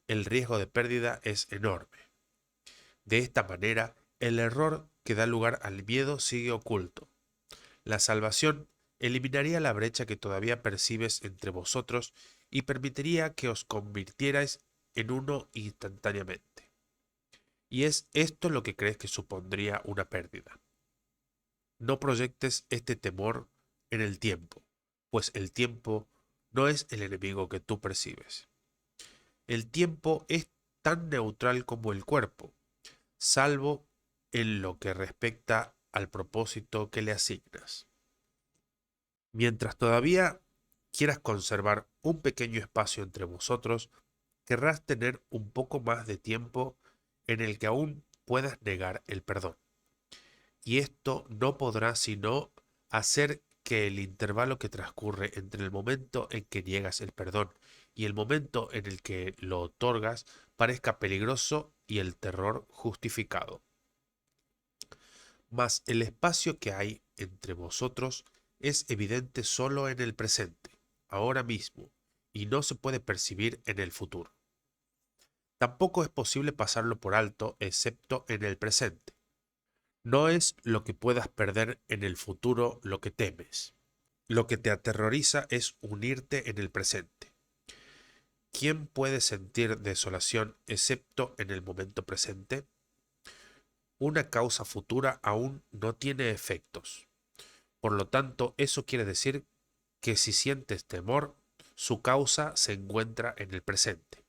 el riesgo de pérdida es enorme. De esta manera, el error que da lugar al miedo sigue oculto. La salvación eliminaría la brecha que todavía percibes entre vosotros y permitiría que os convirtierais en uno instantáneamente. Y es esto lo que crees que supondría una pérdida. No proyectes este temor en el tiempo, pues el tiempo no es el enemigo que tú percibes. El tiempo es tan neutral como el cuerpo, salvo en lo que respecta al propósito que le asignas. Mientras todavía quieras conservar un pequeño espacio entre vosotros, querrás tener un poco más de tiempo en el que aún puedas negar el perdón. Y esto no podrá sino hacer que el intervalo que transcurre entre el momento en que niegas el perdón y el momento en el que lo otorgas parezca peligroso y el terror justificado. Mas el espacio que hay entre vosotros es evidente solo en el presente, ahora mismo, y no se puede percibir en el futuro. Tampoco es posible pasarlo por alto excepto en el presente. No es lo que puedas perder en el futuro lo que temes. Lo que te aterroriza es unirte en el presente. ¿Quién puede sentir desolación excepto en el momento presente? Una causa futura aún no tiene efectos. Por lo tanto, eso quiere decir que si sientes temor, su causa se encuentra en el presente.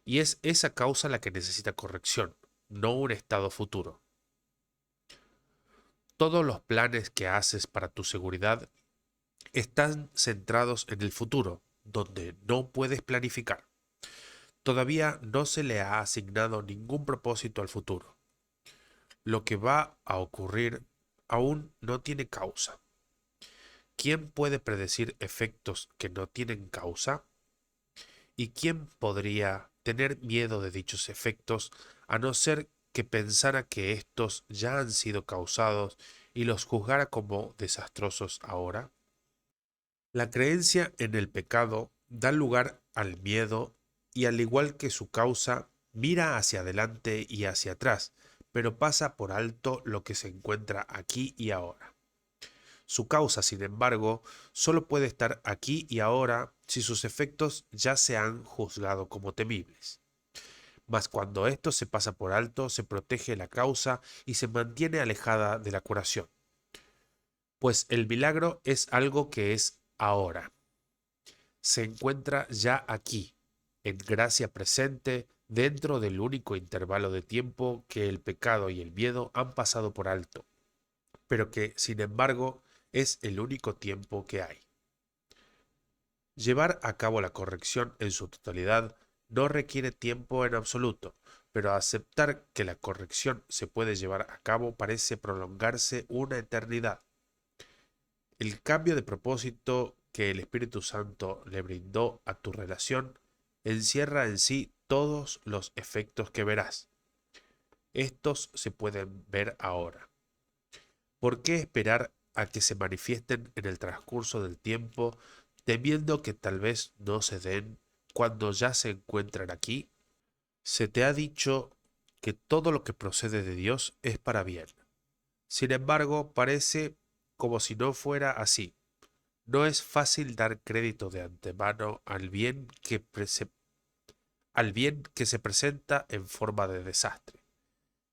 Y es esa causa la que necesita corrección, no un estado futuro. Todos los planes que haces para tu seguridad están centrados en el futuro, donde no puedes planificar. Todavía no se le ha asignado ningún propósito al futuro. Lo que va a ocurrir aún no tiene causa. ¿Quién puede predecir efectos que no tienen causa? ¿Y quién podría tener miedo de dichos efectos a no ser que pensara que estos ya han sido causados y los juzgara como desastrosos ahora? La creencia en el pecado da lugar al miedo y al igual que su causa, mira hacia adelante y hacia atrás, pero pasa por alto lo que se encuentra aquí y ahora. Su causa, sin embargo, solo puede estar aquí y ahora si sus efectos ya se han juzgado como temibles. Mas cuando esto se pasa por alto, se protege la causa y se mantiene alejada de la curación. Pues el milagro es algo que es ahora. Se encuentra ya aquí, en gracia presente, dentro del único intervalo de tiempo que el pecado y el miedo han pasado por alto, pero que, sin embargo, es el único tiempo que hay. Llevar a cabo la corrección en su totalidad no requiere tiempo en absoluto, pero aceptar que la corrección se puede llevar a cabo parece prolongarse una eternidad. El cambio de propósito que el Espíritu Santo le brindó a tu relación encierra en sí todos los efectos que verás. Estos se pueden ver ahora. ¿Por qué esperar a que se manifiesten en el transcurso del tiempo, temiendo que tal vez no se den cuando ya se encuentran aquí? Se te ha dicho que todo lo que procede de Dios es para bien. Sin embargo, parece como si no fuera así. No es fácil dar crédito de antemano al bien que se presenta en forma de desastre,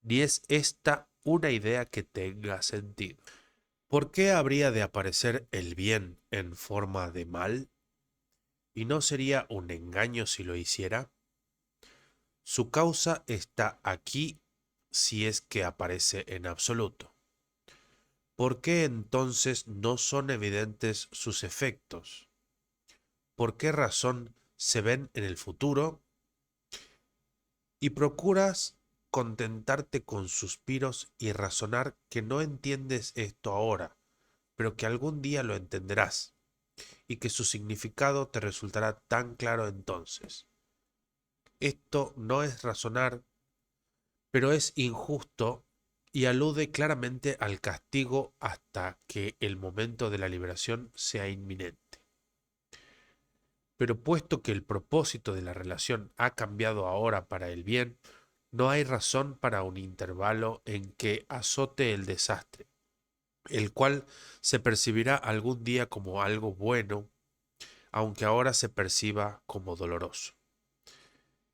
ni es esta una idea que tenga sentido. ¿Por qué habría de aparecer el bien en forma de mal? ¿Y no sería un engaño si lo hiciera? Su causa está aquí si es que aparece en absoluto. ¿Por qué entonces no son evidentes sus efectos? ¿Por qué razón se ven en el futuro? Y procuras contentarte con suspiros y razonar que no entiendes esto ahora, pero que algún día lo entenderás, y que su significado te resultará tan claro entonces. Esto no es razonar, pero es injusto y alude claramente al castigo hasta que el momento de la liberación sea inminente. Pero puesto que el propósito de la relación ha cambiado ahora para el bien, no hay razón para un intervalo en que azote el desastre, el cual se percibirá algún día como algo bueno, aunque ahora se perciba como doloroso.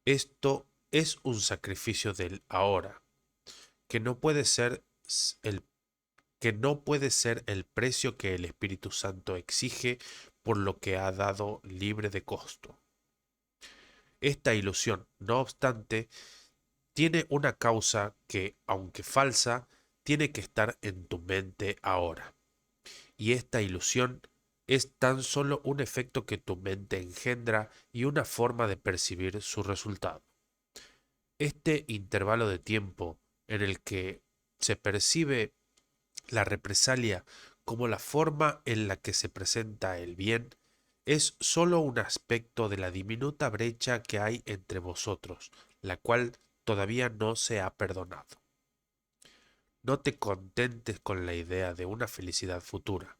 Esto es un sacrificio del ahora, que no puede ser el que no puede ser el precio que el Espíritu Santo exige por lo que ha dado libre de costo. Esta ilusión, no obstante, tiene una causa que, aunque falsa, tiene que estar en tu mente ahora. Y esta ilusión es tan solo un efecto que tu mente engendra y una forma de percibir su resultado. Este intervalo de tiempo en el que se percibe la represalia como la forma en la que se presenta el bien es sólo un aspecto de la diminuta brecha que hay entre vosotros, la cual todavía no se ha perdonado. No te contentes con la idea de una felicidad futura.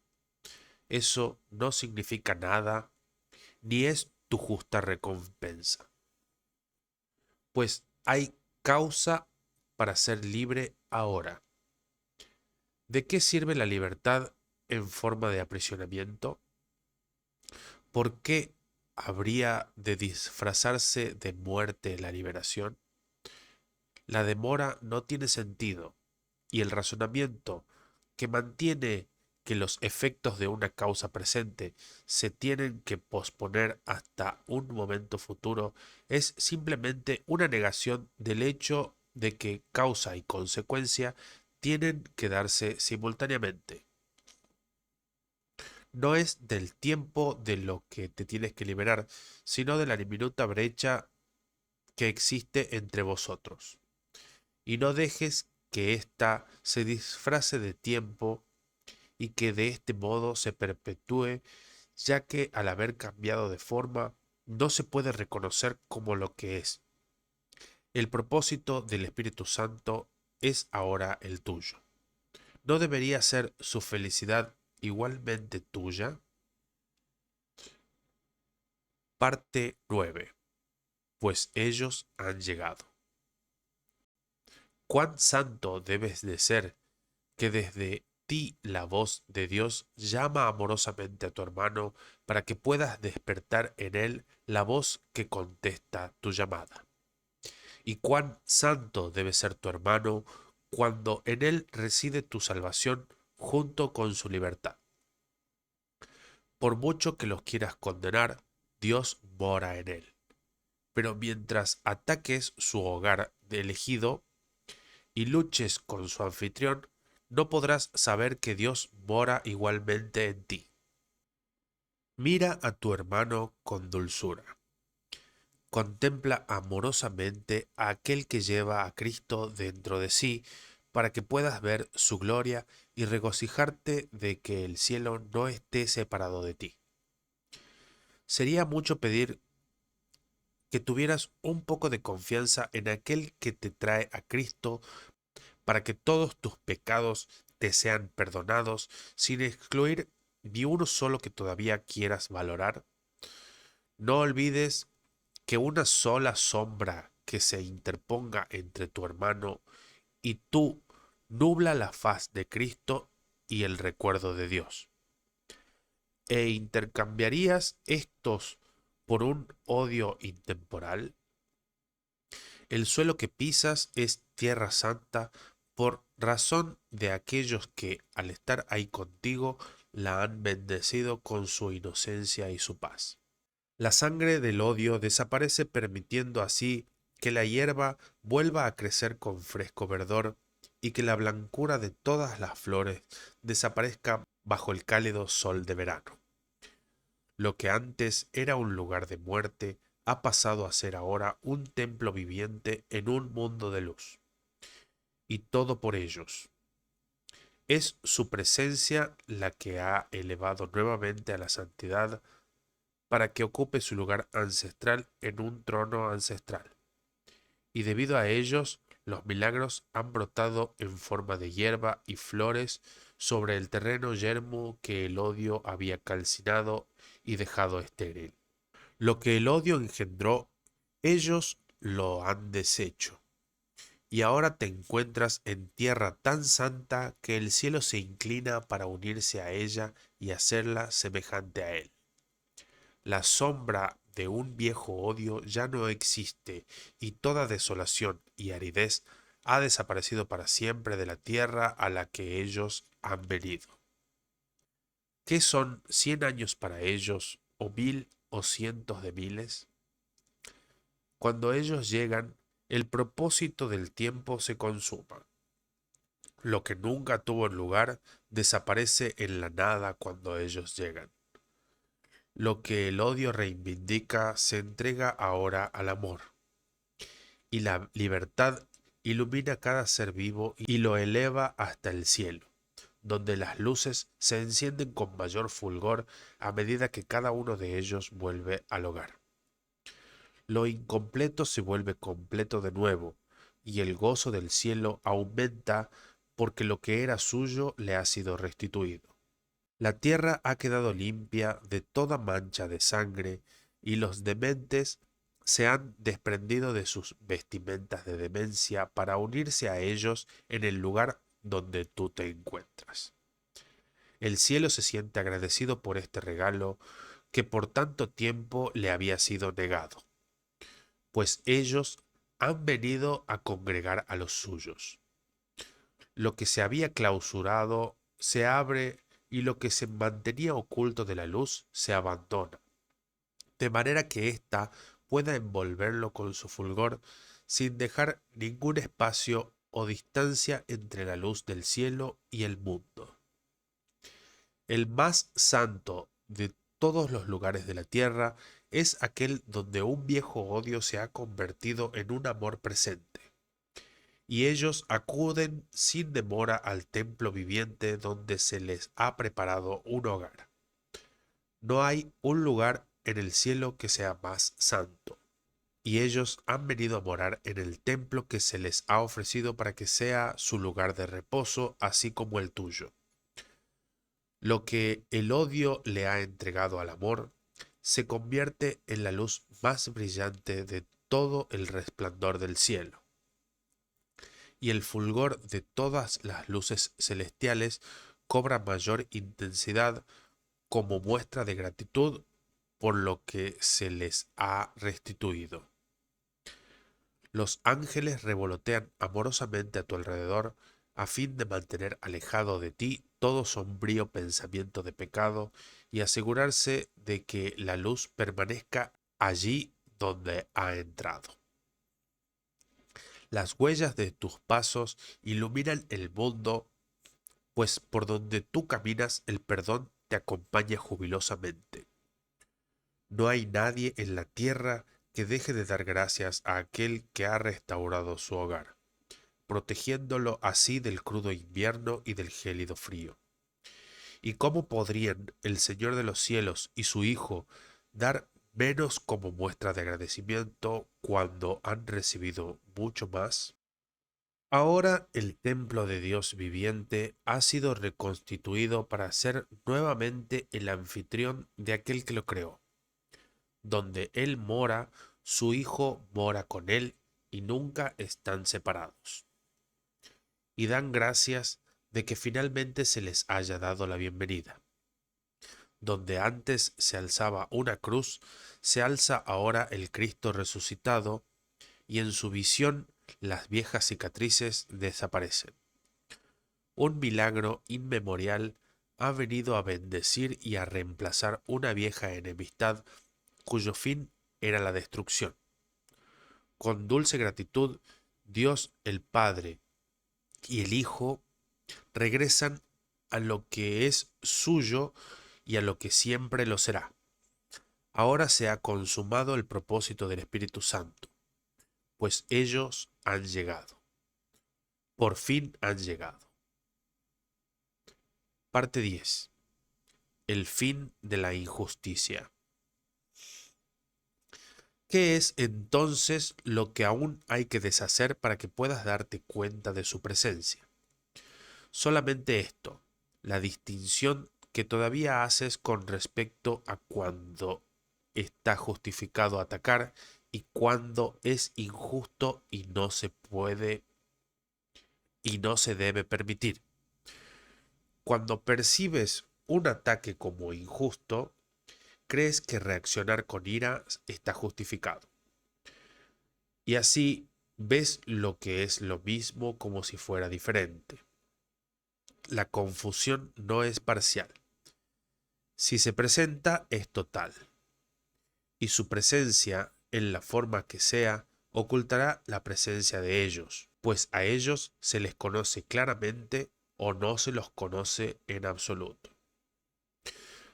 Eso no significa nada, ni es tu justa recompensa, pues hay causa para ser libre ahora. ¿De qué sirve la libertad en forma de aprisionamiento? ¿Por qué habría de disfrazarse de muerte la liberación? La demora no tiene sentido, y el razonamiento que mantiene que los efectos de una causa presente se tienen que posponer hasta un momento futuro es simplemente una negación del hecho de que causa y consecuencia tienen que darse simultáneamente. No es del tiempo de lo que te tienes que liberar, sino de la diminuta brecha que existe entre vosotros, y no dejes que ésta se disfrace de tiempo y que de este modo se perpetúe, ya que al haber cambiado de forma, no se puede reconocer como lo que es. El propósito del Espíritu Santo es ahora el tuyo. ¿No debería ser su felicidad igualmente tuya? Parte 9. Pues ellos han llegado. Cuán santo debes de ser que desde ti la voz de Dios llama amorosamente a tu hermano para que puedas despertar en él la voz que contesta tu llamada. Y cuán santo debe ser tu hermano cuando en él reside tu salvación junto con su libertad. Por mucho que los quieras condenar, Dios mora en él. Pero mientras ataques su hogar de elegido y luches con su anfitrión, no podrás saber que Dios mora igualmente en ti. Mira a tu hermano con dulzura. Contempla amorosamente a aquel que lleva a Cristo dentro de sí, para que puedas ver su gloria y regocijarte de que el cielo no esté separado de ti. Sería mucho pedir que tuvieras un poco de confianza en aquel que te trae a Cristo para que todos tus pecados te sean perdonados sin excluir ni uno solo que todavía quieras valorar. No olvides que una sola sombra que se interponga entre tu hermano y tú nubla la faz de Cristo y el recuerdo de Dios. ¿E intercambiarías estos por un odio intemporal? El suelo que pisas es tierra santa por razón de aquellos que, al estar ahí contigo, la han bendecido con su inocencia y su paz. La sangre del odio desaparece permitiendo así que la hierba vuelva a crecer con fresco verdor y que la blancura de todas las flores desaparezca bajo el cálido sol de verano. Lo que antes era un lugar de muerte ha pasado a ser ahora un templo viviente en un mundo de luz. Y todo por ellos. Es su presencia la que ha elevado nuevamente a la santidad para que ocupe su lugar ancestral en un trono ancestral. Y debido a ellos, los milagros han brotado en forma de hierba y flores sobre el terreno yermo que el odio había calcinado y dejado estéril. Lo que el odio engendró, ellos lo han deshecho. Y ahora te encuentras en tierra tan santa que el cielo se inclina para unirse a ella y hacerla semejante a él. La sombra de un viejo odio ya no existe y toda desolación y aridez ha desaparecido para siempre de la tierra a la que ellos han venido. ¿Qué son 100 años para ellos, o 1000 o cientos de miles? Cuando ellos llegan, el propósito del tiempo se consuma. Lo que nunca tuvo lugar desaparece en la nada cuando ellos llegan. Lo que el odio reivindica se entrega ahora al amor. Y la libertad ilumina cada ser vivo y lo eleva hasta el cielo, donde las luces se encienden con mayor fulgor a medida que cada uno de ellos vuelve al hogar. Lo incompleto se vuelve completo de nuevo, y el gozo del cielo aumenta porque lo que era suyo le ha sido restituido. La tierra ha quedado limpia de toda mancha de sangre, y los dementes se han desprendido de sus vestimentas de demencia para unirse a ellos en el lugar donde tú te encuentras. El cielo se siente agradecido por este regalo que por tanto tiempo le había sido negado, pues ellos han venido a congregar a los suyos. Lo que se había clausurado se abre y lo que se mantenía oculto de la luz se abandona, de manera que ésta pueda envolverlo con su fulgor sin dejar ningún espacio o distancia entre la luz del cielo y el mundo. El más santo de todos los lugares de la tierra es aquel donde un viejo odio se ha convertido en un amor presente. Y ellos acuden sin demora al templo viviente donde se les ha preparado un hogar. No hay un lugar en el cielo que sea más santo. Y ellos han venido a morar en el templo que se les ha ofrecido para que sea su lugar de reposo, así como el tuyo. Lo que el odio le ha entregado al amor se convierte en la luz más brillante de todo el resplandor del cielo, y el fulgor de todas las luces celestiales cobra mayor intensidad como muestra de gratitud por lo que se les ha restituido. Los ángeles revolotean amorosamente a tu alrededor a fin de mantener alejado de ti todo sombrío pensamiento de pecado y asegurarse de que la luz permanezca allí donde ha entrado. Las huellas de tus pasos iluminan el mundo, pues por donde tú caminas el perdón te acompaña jubilosamente. No hay nadie en la tierra que deje de dar gracias a aquel que ha restaurado su hogar, protegiéndolo así del crudo invierno y del gélido frío. ¿Y cómo podrían el Señor de los cielos y su Hijo dar menos como muestra de agradecimiento cuando han recibido mucho más? Ahora el templo de Dios viviente ha sido reconstituido para ser nuevamente el anfitrión de aquel que lo creó. Donde Él mora, su Hijo mora con Él y nunca están separados. Y dan gracias de que finalmente se les haya dado la bienvenida. Donde antes se alzaba una cruz, se alza ahora el Cristo resucitado, y en su visión las viejas cicatrices desaparecen. Un milagro inmemorial ha venido a bendecir y a reemplazar una vieja enemistad cuyo fin era la destrucción. Con dulce gratitud, Dios el Padre y el Hijo regresan a lo que es suyo y a lo que siempre lo será. Ahora se ha consumado el propósito del Espíritu Santo, pues ellos han llegado. Por fin han llegado. Parte 10. El fin de la injusticia. ¿Qué es entonces lo que aún hay que deshacer para que puedas darte cuenta de su presencia? Solamente esto, la distinción que todavía haces con respecto a cuando está justificado atacar y cuando es injusto y no se puede y no se debe permitir. Cuando percibes un ataque como injusto, crees que reaccionar con ira está justificado. Y así ves lo que es lo mismo como si fuera diferente. La confusión no es parcial. Si se presenta, es total. Y su presencia, en la forma que sea, ocultará la presencia de ellos, pues a ellos se les conoce claramente o no se los conoce en absoluto.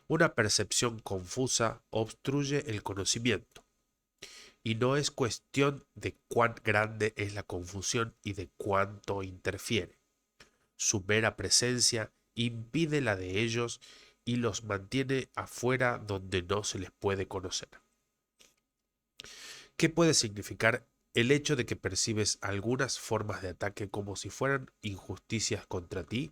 Una percepción confusa obstruye el conocimiento, y no es cuestión de cuán grande es la confusión y de cuánto interfiere. Su mera presencia impide la de ellos y los mantiene afuera donde no se les puede conocer. ¿Qué puede significar el hecho de que percibes algunas formas de ataque como si fueran injusticias contra ti?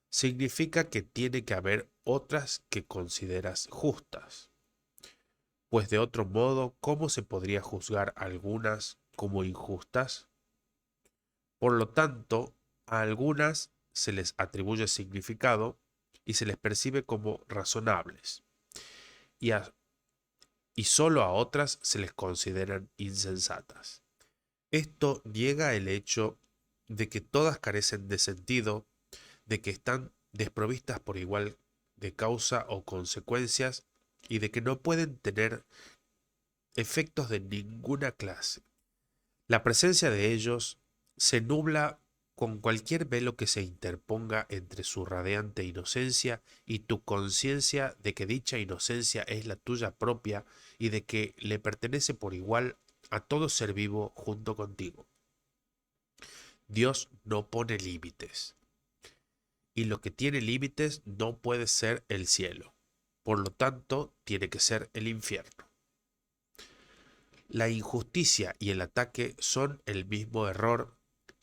Significa que tiene que haber otras que consideras justas. Pues de otro modo, ¿cómo se podría juzgar algunas como injustas? Por lo tanto, a algunas se les atribuye significado y se les percibe como razonables, y, y solo a otras se les consideran insensatas. Esto niega el hecho de que todas carecen de sentido, de que están desprovistas por igual de causa o consecuencias y de que no pueden tener efectos de ninguna clase. La presencia de ellos se nubla con cualquier velo que se interponga entre su radiante inocencia y tu conciencia de que dicha inocencia es la tuya propia y de que le pertenece por igual a todo ser vivo junto contigo. Dios no pone límites, y lo que tiene límites no puede ser el cielo, por lo tanto tiene que ser el infierno. La injusticia y el ataque son el mismo error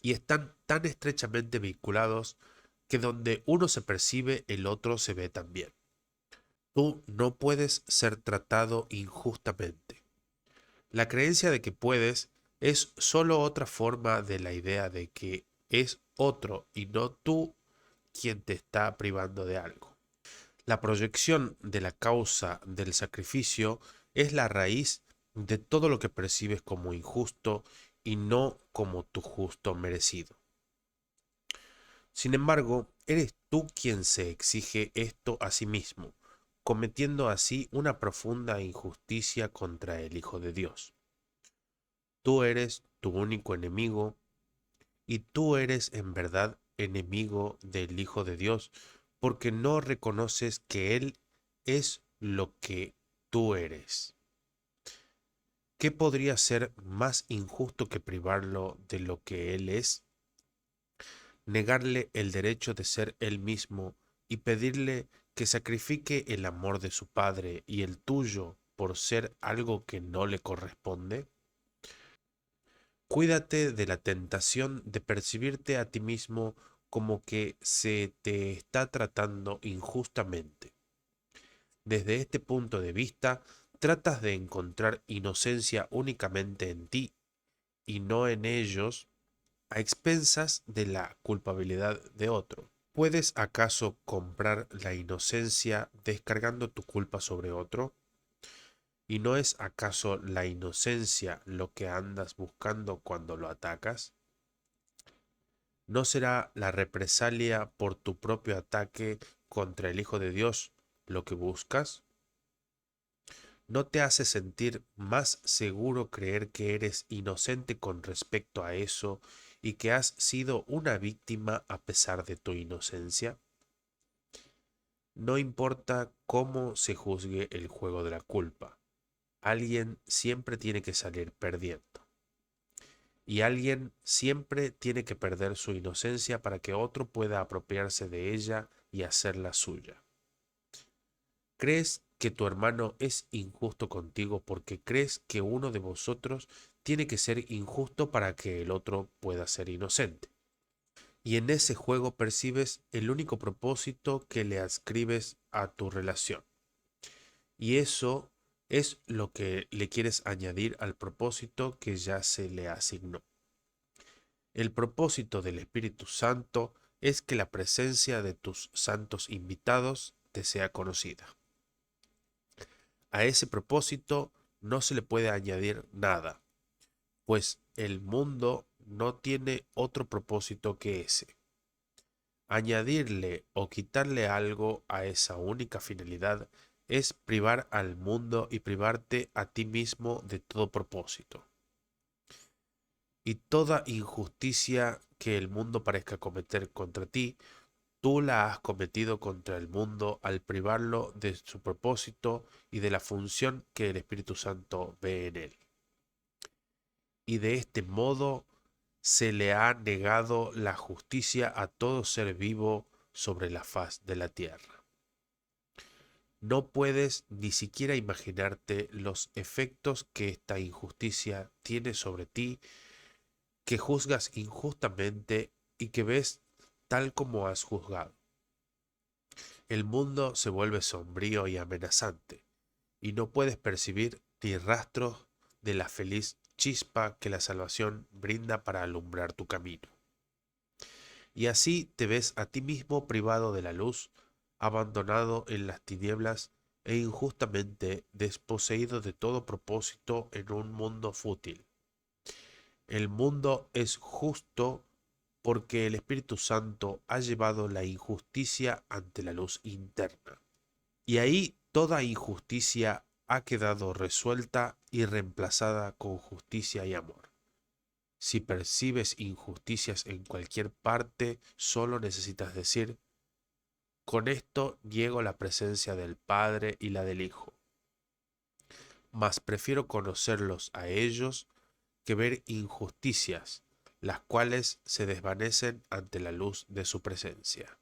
y están tan estrechamente vinculados que donde uno se percibe, el otro se ve también. Tú no puedes ser tratado injustamente. La creencia de que puedes es solo otra forma de la idea de que es otro y no tú quien te está privando de algo. La proyección de la causa del sacrificio es la raíz de todo lo que percibes como injusto y no como tu justo merecido. Sin embargo, eres tú quien se exige esto a sí mismo, cometiendo así una profunda injusticia contra el Hijo de Dios. Tú eres tu único enemigo y tú eres en verdad enemigo del Hijo de Dios porque no reconoces que Él es lo que tú eres. ¿Qué podría ser más injusto que privarlo de lo que Él es? Negarle el derecho de ser Él mismo y pedirle que sacrifique el amor de su Padre y el tuyo por ser algo que no le corresponde. Cuídate de la tentación de percibirte a ti mismo como que se te está tratando injustamente. Desde este punto de vista, tratas de encontrar inocencia únicamente en ti y no en ellos, a expensas de la culpabilidad de otro. ¿Puedes acaso comprar la inocencia descargando tu culpa sobre otro? ¿Y no es acaso la inocencia lo que andas buscando cuando lo atacas? ¿No será la represalia por tu propio ataque contra el Hijo de Dios lo que buscas? ¿No te hace sentir más seguro creer que eres inocente con respecto a eso y que has sido una víctima a pesar de tu inocencia? No importa cómo se juzgue el juego de la culpa, alguien siempre tiene que salir perdiendo. Y alguien siempre tiene que perder su inocencia para que otro pueda apropiarse de ella y hacerla suya. ¿Crees que tu hermano es injusto contigo porque crees que uno de vosotros tiene que ser injusto para que el otro pueda ser inocente? Y en ese juego percibes el único propósito que le adscribes a tu relación. Y eso es lo que le quieres añadir al propósito que ya se le asignó. El propósito del Espíritu Santo es que la presencia de tus santos invitados te sea conocida. A ese propósito no se le puede añadir nada, pues el mundo no tiene otro propósito que ese. Añadirle o quitarle algo a esa única finalidad es privar al mundo y privarte a ti mismo de todo propósito. Y toda injusticia que el mundo parezca cometer contra ti, tú la has cometido contra el mundo al privarlo de su propósito y de la función que el Espíritu Santo ve en él. Y de este modo se le ha negado la justicia a todo ser vivo sobre la faz de la tierra. No puedes ni siquiera imaginarte los efectos que esta injusticia tiene sobre ti, que juzgas injustamente y que ves tal como has juzgado. El mundo se vuelve sombrío y amenazante, y no puedes percibir ni rastros de la feliz chispa que la salvación brinda para alumbrar tu camino. Y así te ves a ti mismo privado de la luz, abandonado en las tinieblas e injustamente desposeído de todo propósito en un mundo fútil. El mundo es justo porque el Espíritu Santo ha llevado la injusticia ante la luz interna. Y ahí toda injusticia ha quedado resuelta y reemplazada con justicia y amor. Si percibes injusticias en cualquier parte, solo necesitas decir, con esto niego la presencia del Padre y la del Hijo. Mas prefiero conocerlos a ellos que ver injusticias, las cuales se desvanecen ante la luz de su presencia.